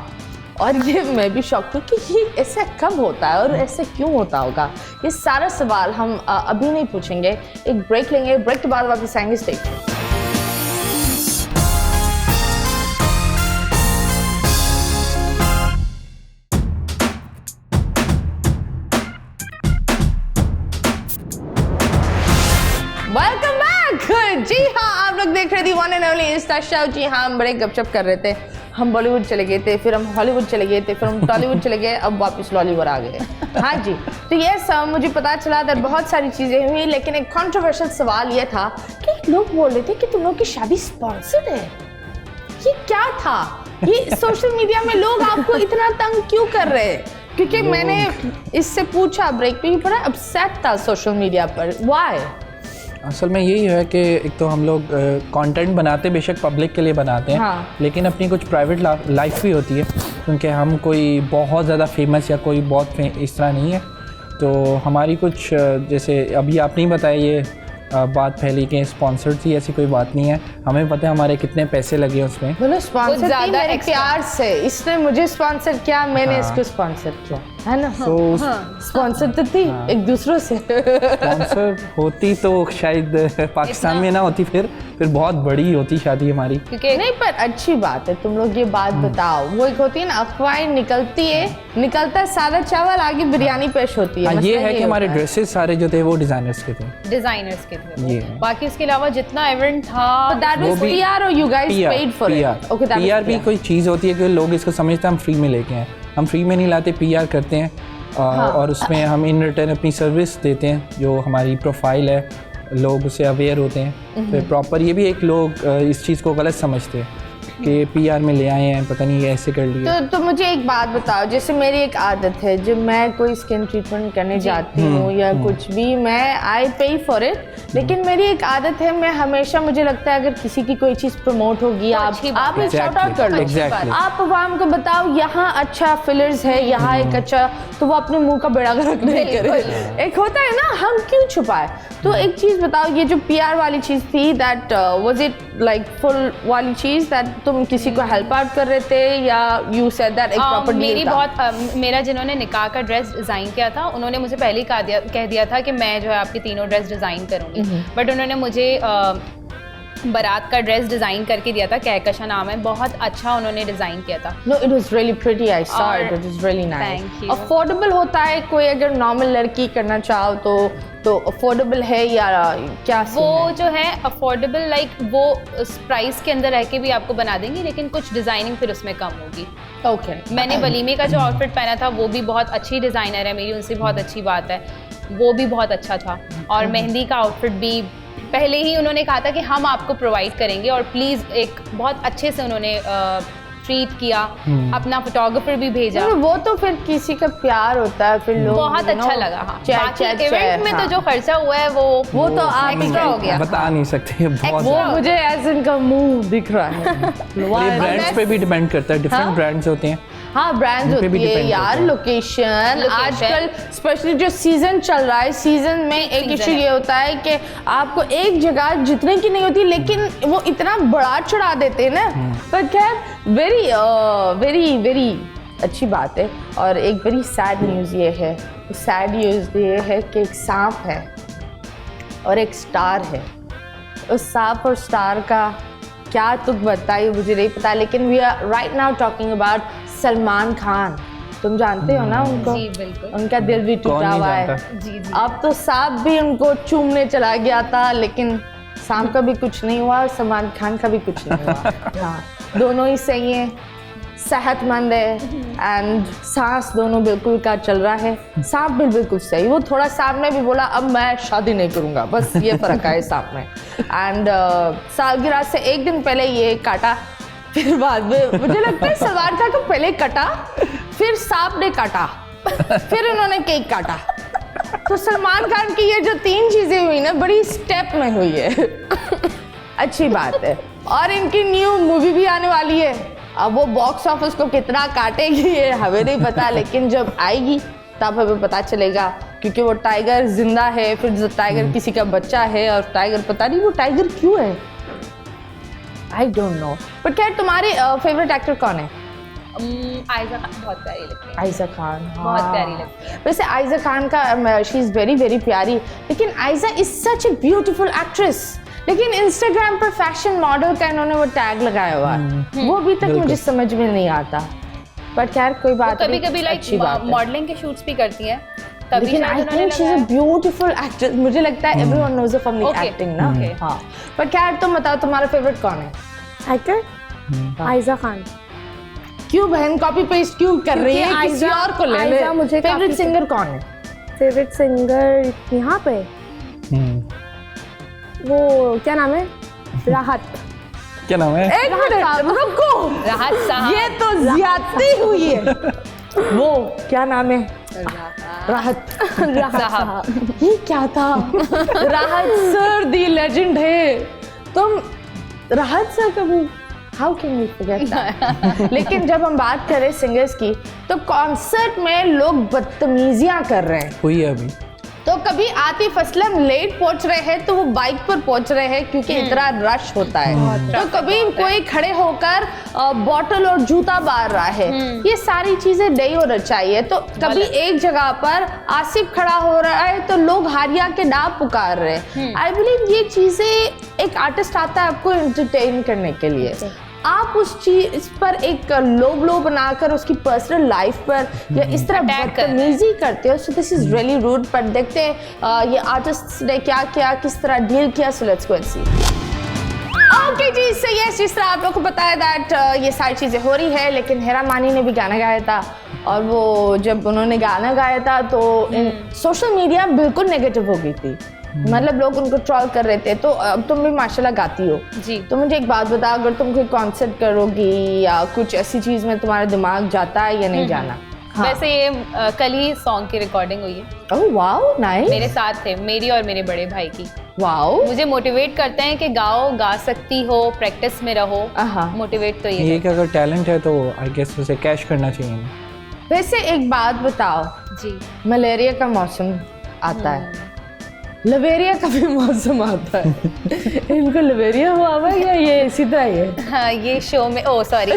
और ये मैं भी शॉक हूँ कि ये ऐसा कब होता है और ऐसे क्यों होता होगा। ये सारा सवाल हम अभी नहीं पूछेंगे, एक ब्रेक लेंगे, ब्रेक के बाद वापस आएंगे। Stay welcome back. जी हाँ, आप लोग देख रहे थे one and only insta show. जी हाँ, हम बड़े गपशप कर रहे थे। हम बॉलीवुड चले गए थे, फिर हम हॉलीवुड चले गए थे, फिर हम टॉलीवुड चले गए, अब वापस लॉलीवुड आ गए। हाँ जी, तो ये सब मुझे पता चला था, बहुत सारी चीज़ें हुई, लेकिन एक कंट्रोवर्शियल सवाल ये था कि लोग बोल रहे थे कि तुम लोग की शादी स्पॉन्सर्ड है। ये क्या था? ये सोशल मीडिया में लोग आपको इतना तंग क्यों कर रहे हैं? क्योंकि मैंने इससे पूछा ब्रेक पे, बड़ा अपसेट था सोशल मीडिया पर। व्हाई? असल में यही है कि एक तो हम लोग कंटेंट बनाते बेशक पब्लिक के लिए बनाते हैं, हाँ। लेकिन अपनी कुछ प्राइवेट लाइफ भी होती है, क्योंकि हम कोई बहुत ज़्यादा फेमस या कोई बहुत इस तरह नहीं है। तो हमारी कुछ जैसे अभी आपने ही बताया ये बात फैली कि स्पॉन्सर्ड थी, ऐसी कोई बात नहीं है। हमें पता है हमारे कितने पैसे लगे उसमें। बोलो स्पॉन्सर ज्यादा मेरे extra। प्यार से, इसने मुझे स्पॉन्सर किया, मैंने हाँ। इसको स्पॉन्सर किया, है ना। तो स्पॉन्सर तो थी एक दूसरों से। स्पॉन्सर होती तो शायद पाकिस्तान में ना होती, फिर बहुत बड़ी होती शादी हमारी। क्योंकि नहीं, पर अच्छी बात है, तुम लोग ये बात बताओ। वो एक होती है ना, अफवाहें निकलती है, निकलता है सादा चावल, आगे बिरयानी पेश होती है। हाँ, ये मसला है कि हमारे होता है। ड्रेसेस सारे जो थे वो डिज़ाइनर्स के थे। डिजाइनर्स के ये थे। है। बाकी इसके अलावा जितना इवेंट था That was वो भी- PR or you guys paid for it? Okay, that was PR भी PR. कोई चीज़ होती है कि लोग इसको समझते हैं हम फ्री में लेके हैं। हम फ्री में नहीं लाते, PR करते हैं और उसमें हम इन रिटर्न अपनी सर्विस देते हैं। जो हमारी प्रोफाइल है, लोग उससे अवेयर होते हैं। फिर प्रॉपर ये भी एक लोग इस चीज़ को गलत समझते हैं कि PR में ले आए हैं, पता नहीं ऐसे कर लिया। तो मुझे एक बात बताओ, जैसे मेरी एक आदत है, जब मैं कोई स्किन ट्रीटमेंट करने जाती हूँ या कुछ भी, मैं आई पे फॉर इट, लेकिन मेरी एक आदत है, मैं हमेशा, मुझे लगता है अगर किसी की कोई चीज़ प्रमोट होगी, आप शॉर्ट आउट कर लो। Exactly. आप आवाम को बताओ यहाँ अच्छा फिलर्स है, यहाँ एक अच्छा, तो वो अपने मुंह का बेड़ा गर्क नहीं करे। एक होता है ना, हम क्यों छुपाए। तो एक चीज़ बताओ, ये जो PR वाली चीज़ थी, that was it like full वाली चीज़, दैट तुम किसी को हेल्प आउट कर रहे थे या यू सेड दैट एक प्रॉपर मेरी डील था? बहुत मेरा जिन्होंने निकाह का ड्रेस डिज़ाइन किया था, उन्होंने मुझे पहले ही कह दिया था कि मैं जो है आपकी तीनों ड्रेस डिज़ाइन करूँगी। बट उन्होंने मुझे बारात का ड्रेस डिज़ाइन करके दिया था, कहकशा नाम है, बहुत अच्छा उन्होंने डिज़ाइन किया था। No, it was really pretty. I saw और- it. It was really nice. Thank you. Affordable होता है, कोई अगर नॉर्मल लड़की करना चाहो तो अफोर्डेबल है या क्या वो scene है? जो है अफोर्डेबल, लाइक वो उस प्राइस के अंदर रह के भी आपको बना देंगी, लेकिन कुछ डिज़ाइनिंग फिर उसमें कम होगी। Okay. मैंने वलीमे का जो आउटफिट पहना था वो भी बहुत अच्छी डिज़ाइनर है मेरी, उनसे बहुत अच्छी बात है, वो भी बहुत अच्छा था। और मेहंदी का आउटफिट भी पहले ही उन्होंने कहा था कि हम आपको प्रोवाइड करेंगे, और प्लीज़ एक बहुत अच्छे से उन्होंने ट्रीट किया, अपना फोटोग्राफर भी भेजा। नहीं, वो तो फिर किसी का प्यार होता है, फिर लोग बहुत you know, अच्छा लगा। हाँ, चैट बाकी चैट इवेंट में तो जो खर्चा हुआ है वो तो आप एक्स्ट्रा हो गया। बता नहीं सकते बहुत वो मुझे एज इनका मुंह दिख रहा है। ये ब्रांड्स पे भी डिपेंड करता है, डिफरेंट ब्रांड्स होते हैं। हाँ, ब्रांड्स उन पे भी होती है depend यार, करता है। लोकेशन। आजकल स्पेशली जो सीजन चल रहा है, सीजन में एक season इशू है। ये होता है कि आपको एक जगह जितने की नहीं होती, लेकिन वो इतना बड़ा चढ़ा देते हैं ना। पर खैर, वेरी वेरी वेरी अच्छी बात है। और एक वेरी सैड न्यूज़ ये है, सैड न्यूज़ ये है कि एक सांप है और एक स्टार है। उस सांप और स्टार का क्या तुक बताइए, मुझे नहीं पता, लेकिन we are right now talking about Salman Khan. तुम जानते हो ना उनको? जी बिल्कुल। उनका दिल भी कौन टूटा नहीं हुआ है। जानता? जी जी। अब तो सांप भी उनको चूमने चला गया था, लेकिन सांप का भी कुछ नहीं हुआ और सलमान खान का भी कुछ नहीं हुआ। हाँ, दोनों ही सही हैं। सेहतमंद है एंड सांस दोनों बिल्कुल का चल रहा है। सांप भी बिल्कुल सही, वो थोड़ा सांप ने भी बोला अब मैं शादी नहीं करूँगा, बस ये फ़र्क है सांप में। एंड सालगिरह से एक दिन पहले ये काटा, फिर बाद में मुझे लगता है सलमान खान को पहले कटा, फिर सांप ने काटा, फिर उन्होंने केक काटा। तो सलमान खान की ये जो 3 चीज़ें हुई ना, बड़ी स्टेप में हुई है। अच्छी बात है। और इनकी न्यू मूवी भी आने वाली है। अब वो बॉक्स ऑफिस को कितना काटेगी ये हमें नहीं पता, लेकिन जब आएगी तब हमें पता चलेगा, क्योंकि वो टाइगर जिंदा है, फिर टाइगर किसी का बच्चा है, और टाइगर पता नहीं वो टाइगर क्यों है, आई डोंट नो। बट खैर तुम्हारे फेवरेट एक्टर कौन है? आयजा खान बहुत प्यारी लगती है। आयजा खान बहुत प्यारी लगती है। वैसे आयजा खान का शी इज़ वेरी वेरी प्यारी, लेकिन Ayeza is such a beautiful actress. लेकिन इंस्टाग्राम पर फैशन मॉडल का इन्होंने वो टैग लगाया हुआ है, वो अभी तक मुझे समझ में नहीं आता। बट खैर कोई बात नहीं, कभी-कभी लाइक मॉडलिंग के शूट्स भी करती है, तभी लेकिन I think she is a beautiful actress. मुझे लगता है everyone knows from the acting ना। हाँ, पर खैर तुम बताओ तुम्हारा फेवरेट कौन है एक्टर? आयजा खान। क्यों बहन कॉपी पेस्ट क्यों कर रही है? किसी और को ले ले। मुझे फेवरेट सिंगर कौन है? फेवरेट सिंगर यहाँ पे वो क्या नाम है? राहत। क्या नाम है? एक मिनट रुको, राहत साहब, ये तो ज्यादती हुई है। वो क्या नाम है? राहत साहब। ये क्या था? राहत सर दी लेजेंड है। तुम राहत सर कभी हाउ कैन वी फॉरगेट। लेकिन जब हम बात करें सिंगर्स की, तो कॉन्सर्ट में लोग बदतमीजियां कर रहे हैं। हुई है अभी तो कभी आतिफ असलम लेट पहुंच रहे हैं तो वो बाइक पर पहुंच रहे हैं क्योंकि इतना रश होता है। तो कभी कोई खड़े होकर बॉटल और जूता बार रहा है। ये सारी चीजें नहीं होना चाहिए। तो कभी एक जगह पर आसिफ खड़ा हो रहा है तो लोग हारिया के नाम पुकार रहे हैं। आई बिलीव ये चीजें, एक आर्टिस्ट आता है आपको एंटरटेन करने के लिए, आप उस चीज पर एक लो बनाकर उसकी पर्सनल लाइफ पर या इस तरह बदतमीजी करते हो। So this is really rude. पर देखते हैं ये आर्टिस्ट ने क्या किया, किस तरह डील किया। So let's go and see. Okay जी, सो यस, जिस तरह आप लोग को बताया दैट ये सारी चीज़ें हो रही है, लेकिन हेरा मानी ने भी गाना गाया था। और वो जब उन्होंने गाना गाया था तो सोशल मीडिया बिल्कुल नेगेटिव हो गई थी। मतलब लोग उनको ट्रोल कर रहे थे। तो अब तुम भी माशाल्लाह गाती हो जी, तो मुझे एक बात बता, अगर तुम कोई कॉन्सर्ट करोगी या कुछ ऐसी चीज़ में तुम्हारा दिमाग जाता है या नहीं जाना? हाँ। वैसे ये कल ही सॉन्ग की रिकॉर्डिंग हुई है। Oh wow, nice. मेरे साथ थे, मेरी और मेरे बड़े भाई की। वाओ, मुझे मोटिवेट करते हैं कि गाओ, गा सकती हो, प्रैक्टिस में रहो। मोटिवेट तो ये कि अगर टैलेंट है तो आई गेस उसे कैश करना चाहिए। वैसे एक बात बताओ जी, मलेरिया का मौसम आता है, लवेरिया का भी मौसम आता है। इनको लवेरिया हुआ हुआ या ये सीधा ही है? हाँ, ये शो में, ओ सॉरी,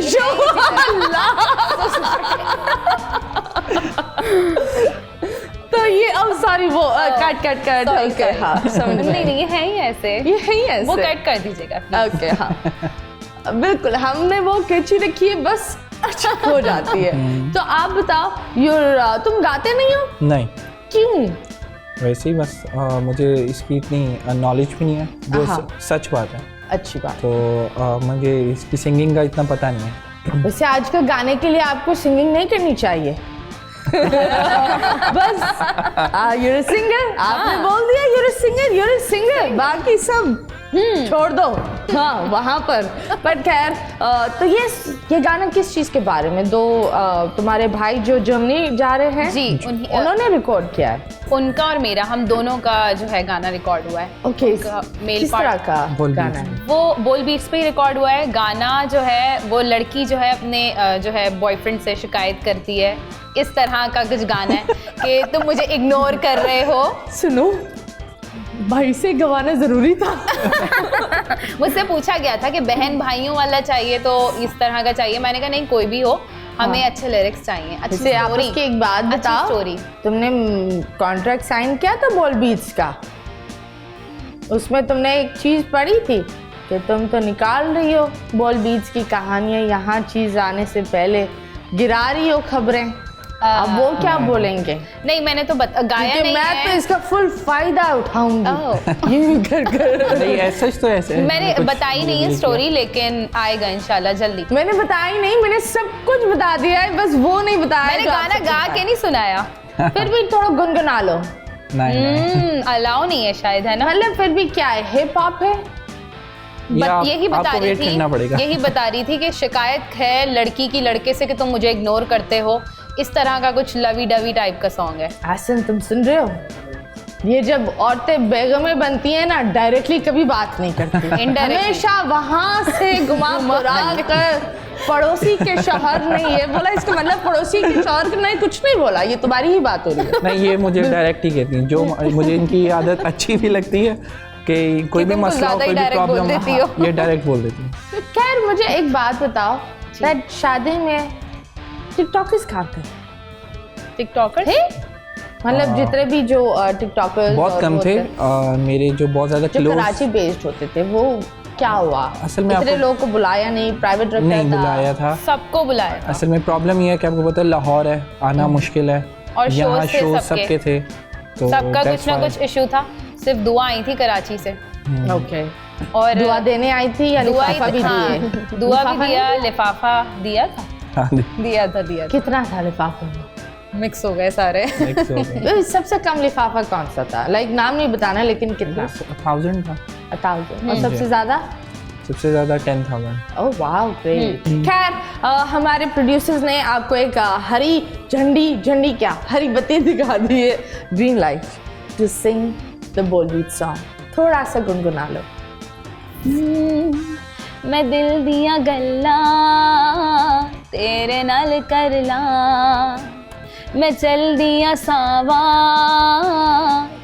तो ये अब सॉरी वो कट ओके, हाँ समझ नहीं नहीं, ये है ही ऐसे, ये है ही ऐसे, वो कट कर दीजिएगा। ओके हाँ बिल्कुल, हमने वो कैची रखी है, बस हो जाती है। तो आप बताओ, तुम गाते नहीं हो? नहीं, क्यों? वैसे ही बस मुझे इसकी इतनी नॉलेज भी नहीं है, जो सच बात है। अच्छी बात। तो मुझे इसकी सिंगिंग का इतना पता नहीं है। वैसे आजकल गाने के लिए आपको सिंगिंग नहीं करनी चाहिए। बस you're a singer, आपने बोल दिया you're a singer, बाकी सब छोड़ दो। हाँ वहाँ पर खैर, तो ये गाना किस चीज़ के बारे में? दो तुम्हारे भाई जो जर्मनी जा रहे हैं जी, उन्होंने रिकॉर्ड किया है। उनका और मेरा, हम दोनों का जो है गाना रिकॉर्ड हुआ है। ओके, मेल किस तरह का गाना है? वो बोल बीट्स पे ही रिकॉर्ड हुआ है। गाना जो है वो लड़की जो है अपने जो है बॉयफ्रेंड से शिकायत करती है, इस तरह का कुछ गाना है कि तुम मुझे इग्नोर कर रहे हो। सुनो, भाई से गवाना जरूरी था। मुझसे पूछा गया था कि बहन भाइयों वाला चाहिए तो इस तरह का चाहिए। मैंने कहा नहीं, कोई भी हो, हमें अच्छे लिरिक्स चाहिए, अच्छी स्टोरी। की एक बात बताओ, स्टोरी। तुमने कॉन्ट्रैक्ट साइन किया था बॉल बीट्स का, उसमें तुमने एक चीज पढ़ी थी कि तुम तो निकाल रही हो बॉल बीट्स की कहानियां, यहाँ चीज आने से पहले गिरा रही हो खबरें। अब वो क्या बोलेंगे? नहीं, मैंने तो गाया क्योंकि नहीं मैं है। तो इसका फुल फायदा उठाऊंगी ये कर कर। नहीं ऐसा तो ऐसे मैंने कुछ बताई नहीं है स्टोरी, लेकिन आएगा इंशाल्लाह जल्दी। मैंने बताया नहीं, मैंने सब कुछ बता दिया है, बस वो नहीं बताया। मैंने जो गाना आपसे गा पूछा के नहीं सुनाया। है। फिर भी थोड़ा गुनगुना लो। नहीं अलाउ नहीं है शायद, है ना? मतलब फिर भी क्या है, हिप हॉप है? यही बता आपको रही वेट थी, करना पड़ेगा। यही बता रही थी कि शिकायत है लड़की की लड़के से कि तुम मुझे इग्नोर करते हो, इस तरह का कुछ लवी डवी टाइप का सॉन्ग है। आसन तुम सुन रहे हो? ये जब औरतें बेगमें बनती हैं ना, डायरेक्टली कभी बात नहीं करती, Indirectly। हमेशा वहां से घुमा फिरा कर पड़ोसी के शौहर ने ये बोला, इसका मतलब पड़ोसी के शौहर ने कुछ नहीं बोला, ये तुम्हारी ही बात हो रही है। नहीं, ये मुझे डायरेक्ट ही कहती हैं। जो मुझे इनकी आदत अच्छी भी लगती है कि कोई भी तुम कुछ मसला हो, ज़्यादा ही कोई भी direct बोल प्रॉब्लम, देती हो। ये डायरेक्ट बोल देती हैं। खैर मुझे एक बात बताओ, दैट शादी में टिकटॉकर्स कहाँ थे? टिकटॉकर थे? मतलब जितने भी जो टिकटॉकर्स बहुत कम थे। मेरे जो बहुत ज़्यादा जो क्लोज, कराची बेस्ड होते थे, वो क्या हुआ? असल में इतने आपको- लोगों को बुलाया नहीं, प्राइवेट रखा नहीं था? बुलाया था। सबको बुलाया था। असल में प्रॉब्लम ये है कि आपको पता है लाहौर है, आना मुश्किल है, और यहाँ shows थे शो सबके। सबके थे, तो सबका that's कुछ ना why। कुछ इशू था। सिर्फ दुआ आई थी कराची से, ओके। और दुआ देने आई थी या दुआ लिफाफा भी हाँ, दिए? दुआ लिफाफा भी दिया, नहीं? लिफाफा दिया था, हाँ, दिया था। कितना था लिफाफे में? मिक्स हो गए सारे। next हो गया। तो सबसे कम लिफाफा कौन सा था? लाइक नाम नहीं बताना, लेकिन कितना? 1000 था, 1000। और सबसे ज्यादा? सबसे ज़्यादा 10,000। Oh wow, great. खैर हमारे प्रोड्यूसर्स ने आपको एक हरी झंडी क्या हरी बत्ती दिखा दी है, green light to sing the bold beat song. थोड़ा सा गुनगुना लो। मैं दिल दिया गल्ला तेरे नाल कर ला, मैं चल दिया सावा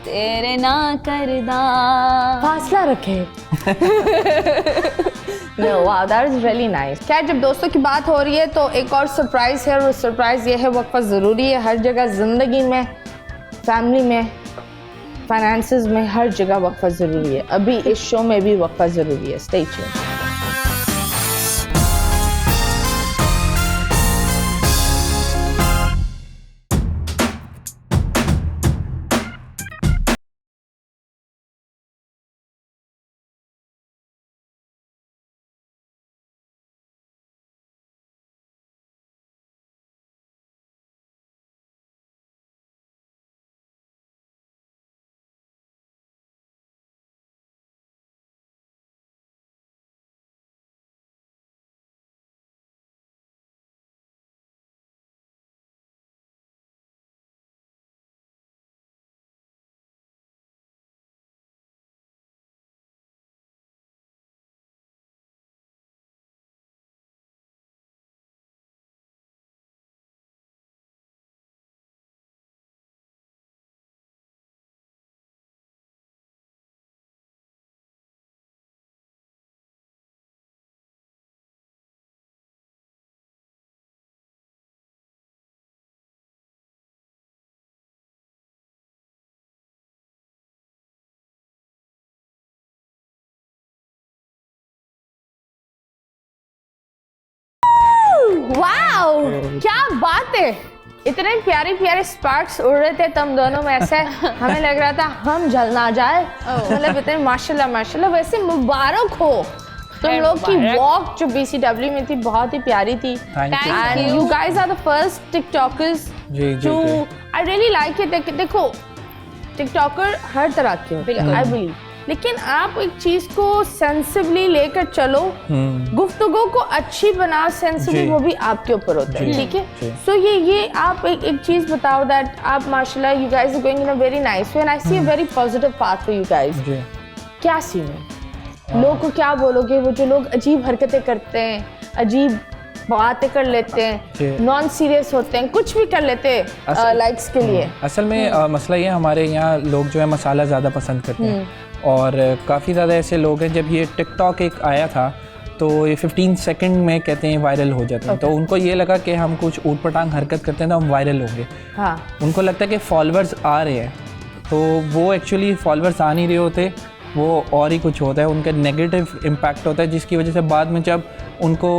तेरे ना करदा। फासला रखे। Wow, that is really nice. क्या जब दोस्तों की बात हो रही है तो एक और सरप्राइज है, और सरप्राइज ये है वक्फा ज़रूरी है हर जगह, ज़िंदगी में, फैमिली में, फाइनेंसेस में, हर जगह वक्फा ज़रूरी है। अभी इस शो में भी वक्फा ज़रूरी है। Stay tuned. वाओ, क्या बात है! इतने प्यारे प्यारे स्पार्क्स उड़ रहे थे तुम दोनों में, ऐसे हमें लग रहा था हम जल ना जाए। मतलब इतने माशाल्लाह माशाल्लाह। वैसे मुबारक हो, तुम लोग की वॉक जो BCW में थी बहुत ही प्यारी थी। Thank you. And you guys are the first TikTokers जी, टू, जी। I really like it. देखो टिकटॉकर हर तरह के होते हैं, आई बिलीव, लेकिन आप एक चीज को सेंसिबली लेकर चलो, गुफ्तगू को अच्छी बनाओ, सेंसिबल, जी। वो भी आपके ऊपर होता है, जी, ठीक है? जी। सो ये आप एक चीज बताओ दैट आप माशाल्लाह you guys are going in a very nice way and I see a very positive path for you guys. जी। क्या सीन है? लोग को क्या बोलोगे? वो जो लोग अजीब हरकतें करते हैं, अजीब बातें कर लेते हैं, जी। नॉन सीरियस होते हैं, कुछ भी कर लेते हैं लाइक्स के लिए। असल में मसला ये है, हमारे यहाँ लोग जो है मसाला ज़्यादा पसंद करते हैं, और काफ़ी ज़्यादा ऐसे लोग हैं, जब ये टिकटॉक एक आया था तो ये 15 सेकंड में कहते हैं वायरल हो जाते हैं। तो उनको ये लगा कि हम कुछ ऊट पटांग हरकत करते हैं तो हम वायरल होंगे। हाँ, उनको लगता है कि फॉलोअर्स आ रहे हैं, तो वो एक्चुअली फॉलोअर्स आ नहीं रहे होते, वो और ही कुछ होता है, उनका नेगेटिव इम्पैक्ट होता है, जिसकी वजह से बाद में जब उनको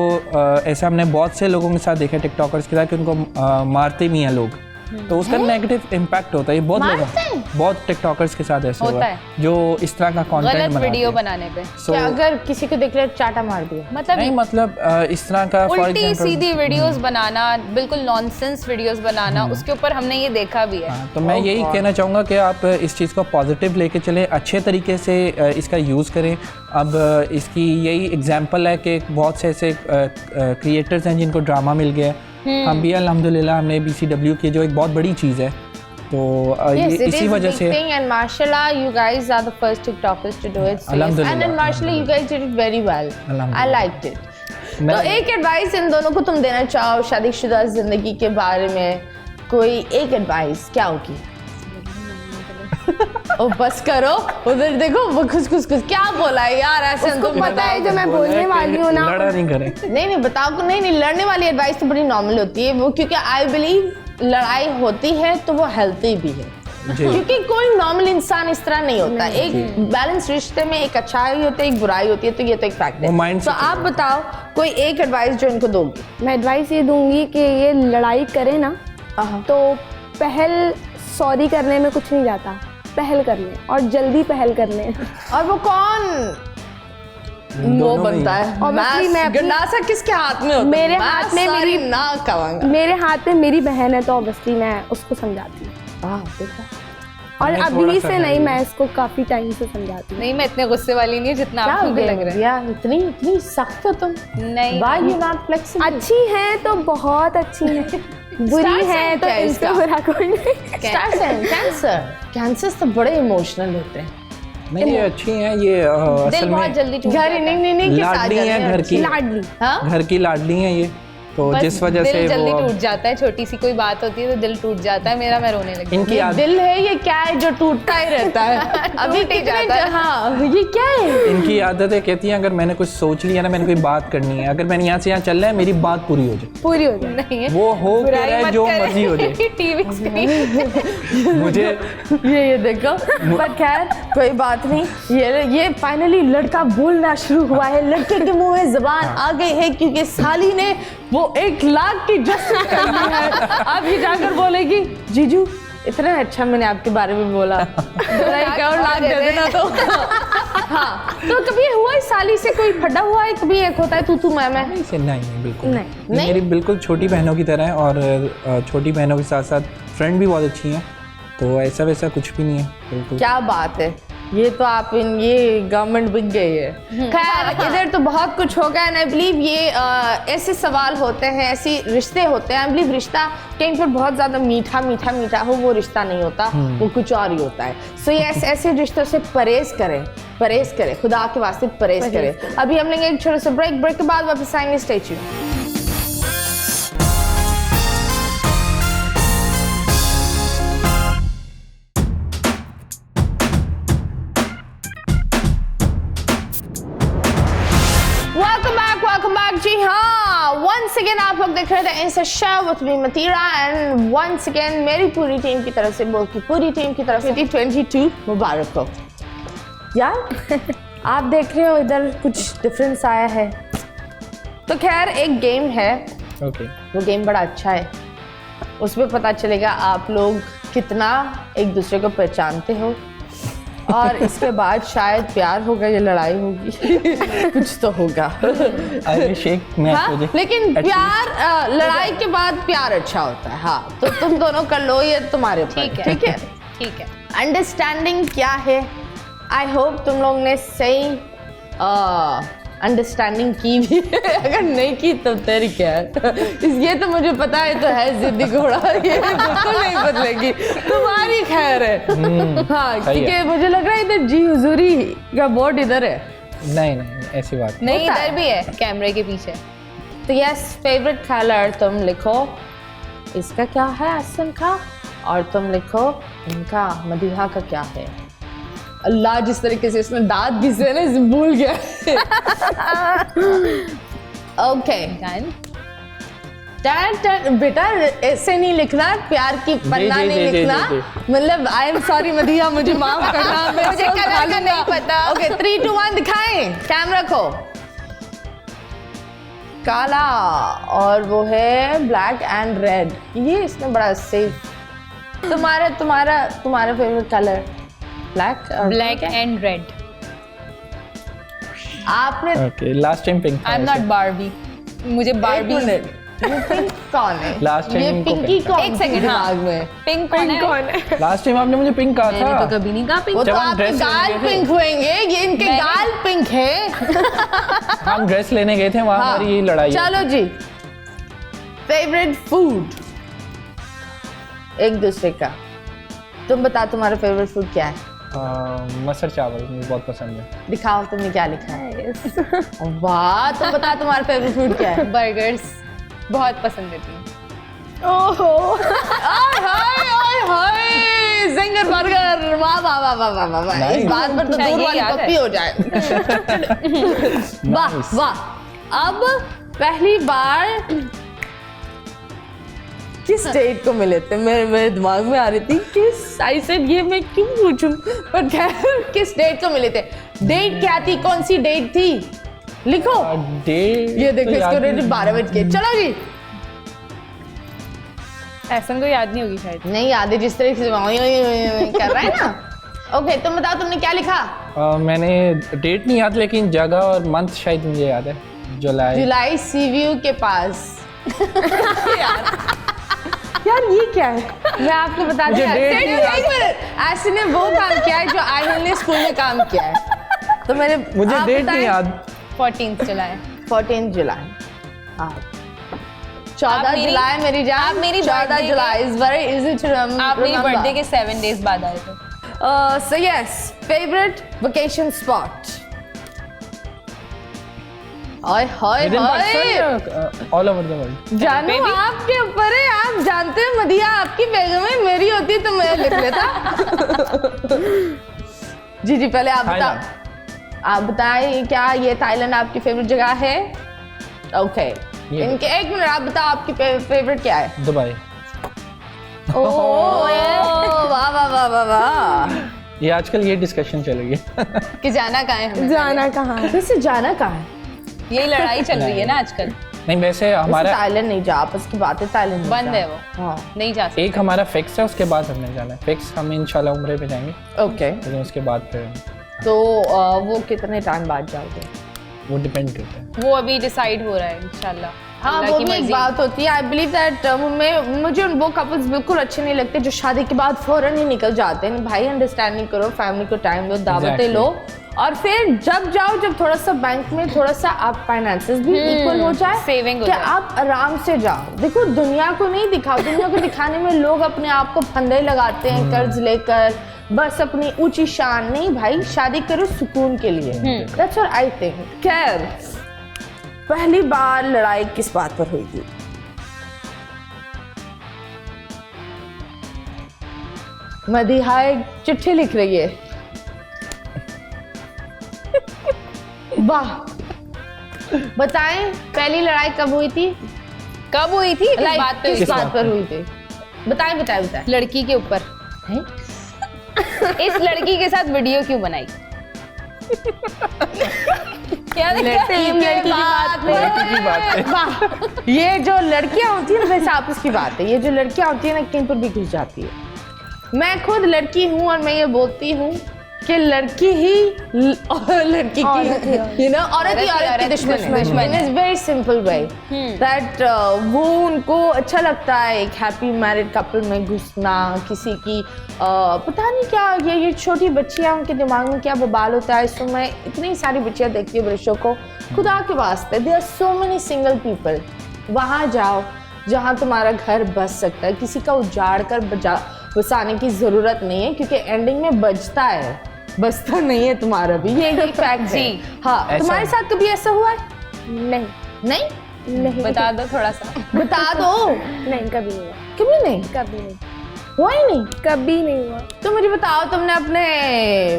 ऐसा हमने बहुत से लोगों के साथ देखा टिकटॉकर्स के साथ कि उनको मारते भी हैं लोग, तो उसका नेगेटिव इम्पैक्ट होता है। ये बहुत लोगों, बहुत टिकटॉकर्स के साथ ऐसा हुआ है जो इस तरह का कंटेंट गलत बनाते वीडियो हैं। बनाने पे। क्या अगर किसी को देख रहे चाटा मार दिया, मतलब नहीं, मतलब इस तरह का फॉर उल्टी एग्जांपल सीधी वीडियोस बनाना, बिल्कुल नॉनसेंस वीडियोस बनाना, उसके ऊपर हमने ये देखा भी है। तो मैं यही कहना चाहूँगा कि आप इस चीज़ को पॉजिटिव लेके चलें, अच्छे तरीके से इसका यूज़ करें। अब इसकी यही एग्जांपल है कि बहुत से ऐसे क्रिएटर्स हैं जिनको ड्रामा मिल गया है। हम भी अल्हम्दुलिल्लाह हमने BCW की, जो एक बहुत बड़ी चीज़ है, तो ये इसी वजह से and mashallah you guys are the first TikTokers to do it, Alhamdulillah, and then mashallah you guys did it very well. I liked it. तो एक एडवाइस इन दोनों को तुम देना चाहो शादीशुदा जिंदगी के बारे में, कोई एक एडवाइस क्या होगी? ओ बस करो, उधर देखो वो खुश क्या बोला है यार, ऐसे उसको पता है जो मैं बोलने वाली हूँ ना। लड़ा नहीं करें। नहीं बताओ, नहीं लड़ने वाली एडवाइस तो बड़ी नॉर्मल होती है वो, क्योंकि आई बिलीव लड़ाई होती है तो वो हेल्थी भी है, क्योंकि कोई नॉर्मल इंसान इस तरह नहीं होता। एक बैलेंस रिश्ते में एक अच्छाई होती है, एक बुराई होती है, तो ये तो एक फैक्ट है। तो आप बताओ कोई एक एडवाइस जो इनको दोगी। मैं एडवाइस ये दूंगी कि ये लड़ाई करे ना तो पहल सॉरी करने में कुछ नहीं जाता, पहल कर ले और जल्दी पहल कर ले। और वो कौन वो बनता है? Obviously मैं अपनी- गंडासा किसके हाथ में होता है? मेरे हाथ में सारी मेरी- ना कहूँगा। मेरे हाथ में मेरी बहन है, तो ऑब्वियसली मैं उसको समझाती हूँ। और मैं अभी थोड़ा सा से नहीं, मैं इसको काफी टाइम से समझाती हूँ। नहीं, मैं इतने गुस्से वाली नहीं हूँ जितना आपको भी लग रहा है। यार इतनी सख्त हो तुम। नहीं, Why you not flexible? अच्छी है तो बहुत अच्छी है, बुरी Star है sign तो क्या है इनसे इसका? बुरा कोई नहीं। Star sign, कैंसर तो बड़े इमोशनल होते हैं। नहीं, ये अच्छी हैं, ये असल दिल बहुत में जल्दी टूट घर जाता है। नहीं लाडली हैं, घर की लाडली। हाँ? घर की लाडली हैं ये, तो बस जिस वजह से दिल जल्दी वो टूट जाता है, छोटी सी कोई बात होती है तो दिल टूट जाता है मेरा, मैं रोने लगती हूँ। इनकी ये आदत दिल है ये क्या है जो टूटता ही रहता है? अभी टूट ही कितने जाता है। हाँ ये क्या है? इनकी आदतें कहती हैं अगर मैंने कुछ सोच लिया ना, मैंने कोई बात करनी है, अगर मैंने यहाँ से यहाँ चल रहा है, मेरी बात पूरी हो जाए, पूरी हो जाए। नहीं है, वो हो के बुराई रहे मत जो करें। मर्जी हो जाए। टीवी स्क्रीन मुझे ये देखो, पर खैर कोई बात नहीं। ये फाइनली लड़का बोलना शुरू हुआ है, लड़के के मुंह में जबान आ गई है, क्योंकि साली ने वो 1 लाख की जस्टिस करनी है। अब ये जाकर बोलेगी जीजू इतना अच्छा मैंने आपके बारे में बोला, एक और लाख दे देना। तो हाँ, तो कभी हुआ है साली से कोई फटा हुआ है? कभी एक होता है तू मैं नहीं, बिल्कुल नहीं। ये मेरी बिल्कुल छोटी बहनों की तरह है, और छोटी बहनों के साथ साथ फ्रेंड भी बहुत अच्छी हैं, तो ऐसा वैसा कुछ भी नहीं है बिल्कुल। क्या बात है, ये तो आप ये गवर्नमेंट बिक गई है। खैर इधर तो बहुत कुछ होगा, एंड आई बिलीव ये ऐसे सवाल होते हैं, ऐसे रिश्ते होते हैं। आई बिलीव रिश्ता कहीं पर बहुत ज़्यादा मीठा हो, वो रिश्ता नहीं होता, वो कुछ और ही होता है। सो ये ऐसे रिश्तों से परहेज करें, खुदा के वास्ते परहेज करें। अभी हम लेंगे एक छोटा सा ब्रेक के बाद वापस आएंगे। Stay tuned. Welcome back. जी हाँ, वंस अगेन आप लोग देख रहे थे insta show with me Matira, and once again मेरी पूरी टीम की तरफ से, बोल की पूरी टीम की तरफ से 2022 मुबारक हो। यार आप देख रहे हो इधर कुछ डिफरेंस आया है। तो खैर एक गेम है, वो गेम बड़ा अच्छा है, उसमें पता चलेगा आप लोग कितना एक दूसरे को पहचानते हो, और इसके बाद शायद प्यार होगा या लड़ाई होगी। कुछ तो होगा। हाँ? लेकिन प्यार लड़ाई के बाद प्यार अच्छा होता है। हाँ, तो तुम दोनों कर लो, ये तुम्हारे ऊपर। ठीक है। अंडरस्टैंडिंग क्या है? आई होप तुम लोग ने सही अंडरस्टैंडिंग की भी। अगर नहीं की तो तेरी क्या है। ये तो मुझे पता है, तो है जिद्दी घोड़ा, ये बिल्कुल नहीं बदलेगी, तुम्हारी खैर है। हाँ, क्योंकि मुझे लग रहा है इधर जी हुजूरी का बोर्ड इधर है। नहीं, ऐसी बात नहीं, इधर भी है कैमरे के पीछे। तो यस, फेवरेट कलर तुम लिखो, इसका क्या है आसन का, और तुम लिखो इनका मदीहा का क्या है। अल्लाह, जिस तरीके से इसने दांत घिसे ना, भूल गया। ओके, बेटा ऐसे नहीं लिखना, प्यार की पन्ना नहीं लिखना। मतलब आई एम सॉरी मदिया, मुझे माफ करना, मुझे कलर का नहीं पता। ओके 3 2 1 दिखाएं, कैमरा को। काला और वो है ब्लैक एंड रेड, ये इसने बड़ा सेफ। तुम्हारा favourite colour black and red. आपने okay last time pink. I am not Barbie, मुझे बारबी। पिंक कौन है? Last time ये इनको पिंकी pink कौन? एक सेकंड, दिमाग में पिंक कौन है? लास्ट टाइम आपने मुझे पिंक कहा मैंने था। तो कभी नहीं कहा पिंक। वो तो जब हम आपके dress गाल लेने गए थे। पिंक होंगे, ये इनके मैंने- गाल पिंक है। हम ड्रेस लेने गए थे वहाँ हाँ, हमारी लड़ाई हुई। चलो जी, फेवरेट फूड एक दूसरे का। तुम बताओ तुम्हारा फेवरेट फूड क्या है? मटर चावल मुझे बहुत पसंद है। दिखाओ तुमने क्या लिखा है। वाह, तुम बताओ तुम्हारा फेवरेट फूड क्या है? बर्गर्स बहुत पसंद है थी। ओहो, हाय हाय, जिंगर बर्गर, वाह वाह वाह वाह वाह वाह। Nice. इस बात पर तो अच्छा, दूर ये वाली याद है। पप्पी हो जाए। वाह Nice. वाह। अब पहली बार किस डेट को मिले थे? मेरे दिमाग में आ रही थी किस, आई सेड ये मैं क्यों पूछूं, पर खैर किस डेट को मिले थे? डेट क्या थी, कौन सी डेट थी? लिखो। डेट ये देखो, इसको रेट 12 बज के। चलो जी, ऐसा को याद नहीं होगी शायद। नहीं याद है, जिस तरह से कर रहा है ना। ओके, तुम बताओ तुमने क्या लिखा? मैंने डेट नहीं याद, लेकिन जगह और मंथ शायद मुझे याद है। जुलाई सी व्यू के पास। यार ये क्या है? मैं आपको बता दूं, मुझे date नहीं याद। एक मिनट, ऐसे ने वो काम किया है जो आहिल ने स्कूल में काम किया है। तो मैंने मुझे आप डेट बताएं। नहीं याद। 14 जुलाई। 14 जुलाई। हाँ, 14 मेरी- जुलाई मेरी जान। आप मेरी 14 birthday July is very easy to remember. आप मेरी बर्थडे के 7 डेज बाद आए थे। So yes, favorite vacation spot. Hi hi hi, all over the world. जानू Baby. आपके ऊपर है। आप जानते हैं मदिया आपकी बेगम है, मेरी होती तो मैं लिख लेता। जी जी, पहले आप बताओ। आप बताएं, क्या ये थाईलैंड आपकी फेवरेट जगह है? ओके, इनके एक मिनट, आप बताओ आपकी फेवरेट क्या है? दुबई। ओह वाह वाह वाह वाह वाह। ये आजकल ये डिस्कशन चल रही है। कि जाना कहाँ है हमें? जाना कहाँ है? वैसे जाना कहाँ है? यही लड़ाई चल रही है ना आजकल। नहीं वैसे हमारा थाईलैंड नहीं जा, आपस की बात है, थाईलैंड बंद है वो, हाँ नहीं जा सकते। एक हमारा फिक्स है, उसके बाद हमने जाना है। फिक्स हम इंशाल्लाह उम्रे पे जाएंगे, ओके। लेकिन उसके बाद फिर तो वो कितने टाइम बाद जाओगे? वो डिपेंड करता है। वो अभी डिसाइड हो रहा है इंशाल्लाह। हाँ, अल्लाह वो की भी एक मर्जी। बात होती है। आई बिलीव दैट मुझे वो कपल्स बिल्कुल अच्छे नहीं लगते जो शादी के बाद फौरन ही निकल जाते हैं। भाई अंडरस्टैंडिंग करो, फैमिली को टाइम दो, दावतें Exactly. लो, और फिर जब जाओ, जब थोड़ा सा बैंक में थोड़ा सा आप फाइनेंसेस भी इक्वल हो जाए, Saving हो कि जाए। आप आराम से जाओ। देखो, दुनिया को नहीं दिखाओ, दुनिया को दिखाने में लोग अपने आप को फंदे लगाते हैं कर्ज लेकर, बस अपनी ऊंची शान। नहीं भाई, शादी करो सुकून के लिए। That's what I think. खैर, पहली बार लड़ाई किस बात पर हुई थी? मदीहा एक चिट्ठी लिख रही है। वाह, बताएं पहली लड़ाई कब हुई थी? कब हुई थी? इस Like, बात पे किस बात पर हुई थी? बताएं बताएं बताएं। लड़की के ऊपर। हैं? इस लड़की के साथ वीडियो क्यों बनाई? क्या सेम लड़की की बात है। लड़की की बात है। वाह, ये जो लड़कियां होती है ना, वैसे आपस की बात है। ये जो लड़कियां होती है ना, कहीं पर भी घुस जाती है। मैं खुद लड़की हूँ और मैं ये बोलती हूँ कि लड़की ही लड़की की, यू नो, औरत ही औरत की दुश्मन है। इन is very simple way that वो उनको अच्छा लगता है एक हैप्पी मैरिड कपल में घुसना, किसी की पता नहीं क्या, ये छोटी बच्चियां, उनके दिमाग में क्या बवाल होता है। सो मैं इतनी सारी बच्चियां देखती हूँ बच्चों को, खुदा के वास्ते, there are so many single people. वहाँ जाओ जहाँ तुम्हारा घर बस सकता है, किसी का उजाड़ कर बसाने की ज़रूरत नहीं है, क्योंकि एंडिंग में बचता है, बचता नहीं है तुम्हारा भी। ये फैक्ट है। हाँ, ऐसा तुम्हारे साथ कभी ऐसा हुआ है? नहीं नहीं, नहीं बता दो थोड़ा सा। बता दो। नहीं, कभी नहीं हुआ, कभी नहीं। कभी नहीं। हुआ ही नहीं? कभी नहीं हुआ। तो मुझे बताओ, तुमने अपने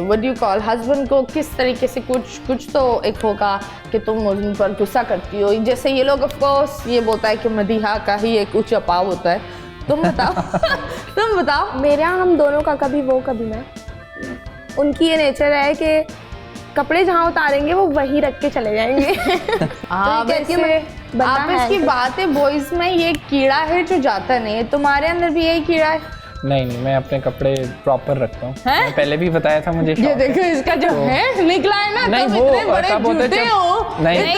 what do you call husband को किस तरीके से, कुछ तो एक होगा कि तुम उन पर गुस्सा करती हो, जैसे ये लोग ऑफ कोर्स ये बोलता है कि मदीहा का ही एक ऊंचा पाव होता है, तुम बताओ तुम बताओ। मेरे यहाँ हम दोनों का, कभी वो कभी मैं। उनकी ये नेचर है कि कपड़े जहाँ उतारेंगे वो वहीं रख के चले जाएंगे। आप कहती हूँ आप इसकी बात है, बॉयज में ये कीड़ा है जो जाता नहीं है, तुम्हारे अंदर भी यही कीड़ा है? नहीं, मैं अपने कपड़े प्रॉपर रखता हूँ। मैं पहले भी बताया था मुझे ये देखो इसका जो है निकला है ना, नहीं, तुम वो इतने बड़े तब होता है झूठे जब- हो। नहीं।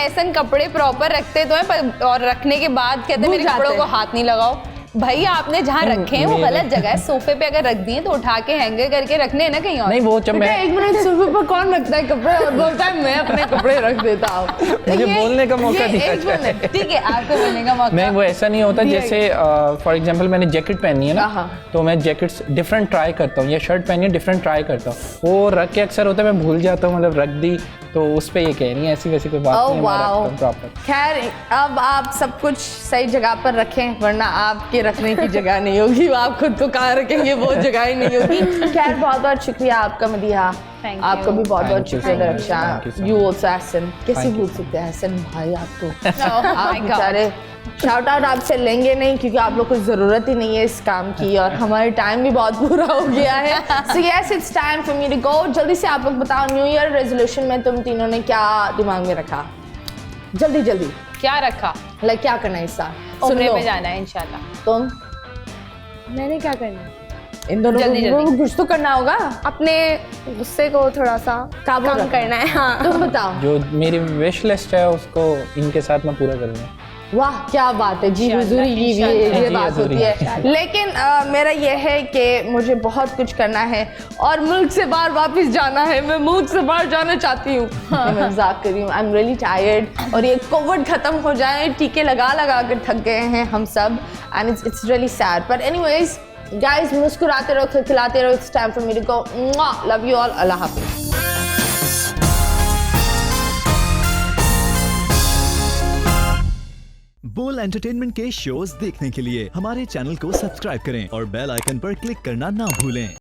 ऐसन कपड़े प्रॉपर रखते तो हैं, और रखने के बाद कहते हैं भूल मेरे जाते कपड़ों को हैं। हाथ नहीं लगाओ। भाई आपने जहाँ रखे हैं वो मेरे- गलत जगह है, सोफे पे अगर रख दिए तो उठा के हैंगर करके रखने हैं ना कहीं और। नहीं, वो जब बेटा, मैं एक मिनट, सोफे पर कौन रखता है कपड़े और बोलता है मैं अपने कपड़े रख देता हूँ? मुझे बोलने का मौका दिया जाए। ठीक है, आपको बोलने का मौका। नहीं, वो ऐसा नहीं होता। जैसे फॉर एग्जांपल मैंने जैकेट पहनी है ना, तो मैं जैकेट्स डिफरेंट ट्राई करता हूँ, या शर्ट पहनी है डिफरेंट ट्राई करता हूँ। वो रख के अक्सर होता है मैं भूल जाता हूँ, मतलब रख दी तो उस पे ये कह नहीं है, ऐसी वैसी कोई बात नहीं है, मैं रखता हूँ प्रॉपर। खैर, अब आप सब कुछ सही जगह पर रखें, वरना आपके रखने की जगह नहीं होगी, आप खुद को कहाँ रखेंगे वो जगह ही नहीं होगी। खैर, बहुत बहुत शुक्रिया आपका मदीहा, Thank you. आपका भी बहुत बहुत Thank you शुक्रिया so much. Darakhsha. Thank you so you much. Also Hasan, कैसे Thank भूल you. सकते हैं हसन भाई आपको? Oh आप my God. बेचारे, शाउट आउट आपसे लेंगे नहीं क्योंकि आप लोग को ज़रूरत ही नहीं है इस काम की, और हमारे टाइम भी बहुत पूरा हो गया है। So yes, it's time for me to go. जल्दी से आप लोग बताओ, न्यू ईयर रेजोल्यूशन में तुम तीनों ने क्या दिमाग में रखा? जल्दी जल्दी, क्या रखा? लाइक क्या करना है इस साल? सुन उम्रे लो, में जाना है इंशाल्लाह। तुम मैंने क्या करना? इन दोनों जल्दी, को जल्दी। कुछ तो करना होगा, अपने गुस्से को थोड़ा सा काबू कम रखना। करना है। हाँ, तुम बताओ। जो मेरी विश लिस्ट है उसको इनके साथ मैं पूरा करूँगा। वाह, क्या बात है जी, हुजूरी की भी इंशाल्लाह। ये जी, बात होती हुजूरी। है। लेकिन मेरा ये है कि मुझे बहुत कुछ करना है और मुल्क से बाहर वापस जाना है। मैं मुल्क से बाहर जाना चाहती हूँ। मैं मजाक कर रही हूँ, आई एम रियली टायर्ड। और ये कोविड खत्म हो जाए, टीके लगा लगा कर थक गए हैं हम सब, and it's really sad. But anyways guys, मुस्कुराते रहो, खिलाते रहो। It's time for me to go. Love you all, अल्लाह हाफिज़। बोल एंटरटेनमेंट के शोज देखने के लिए हमारे चैनल को सब्सक्राइब करें और बेल आइकन पर क्लिक करना ना भूलें।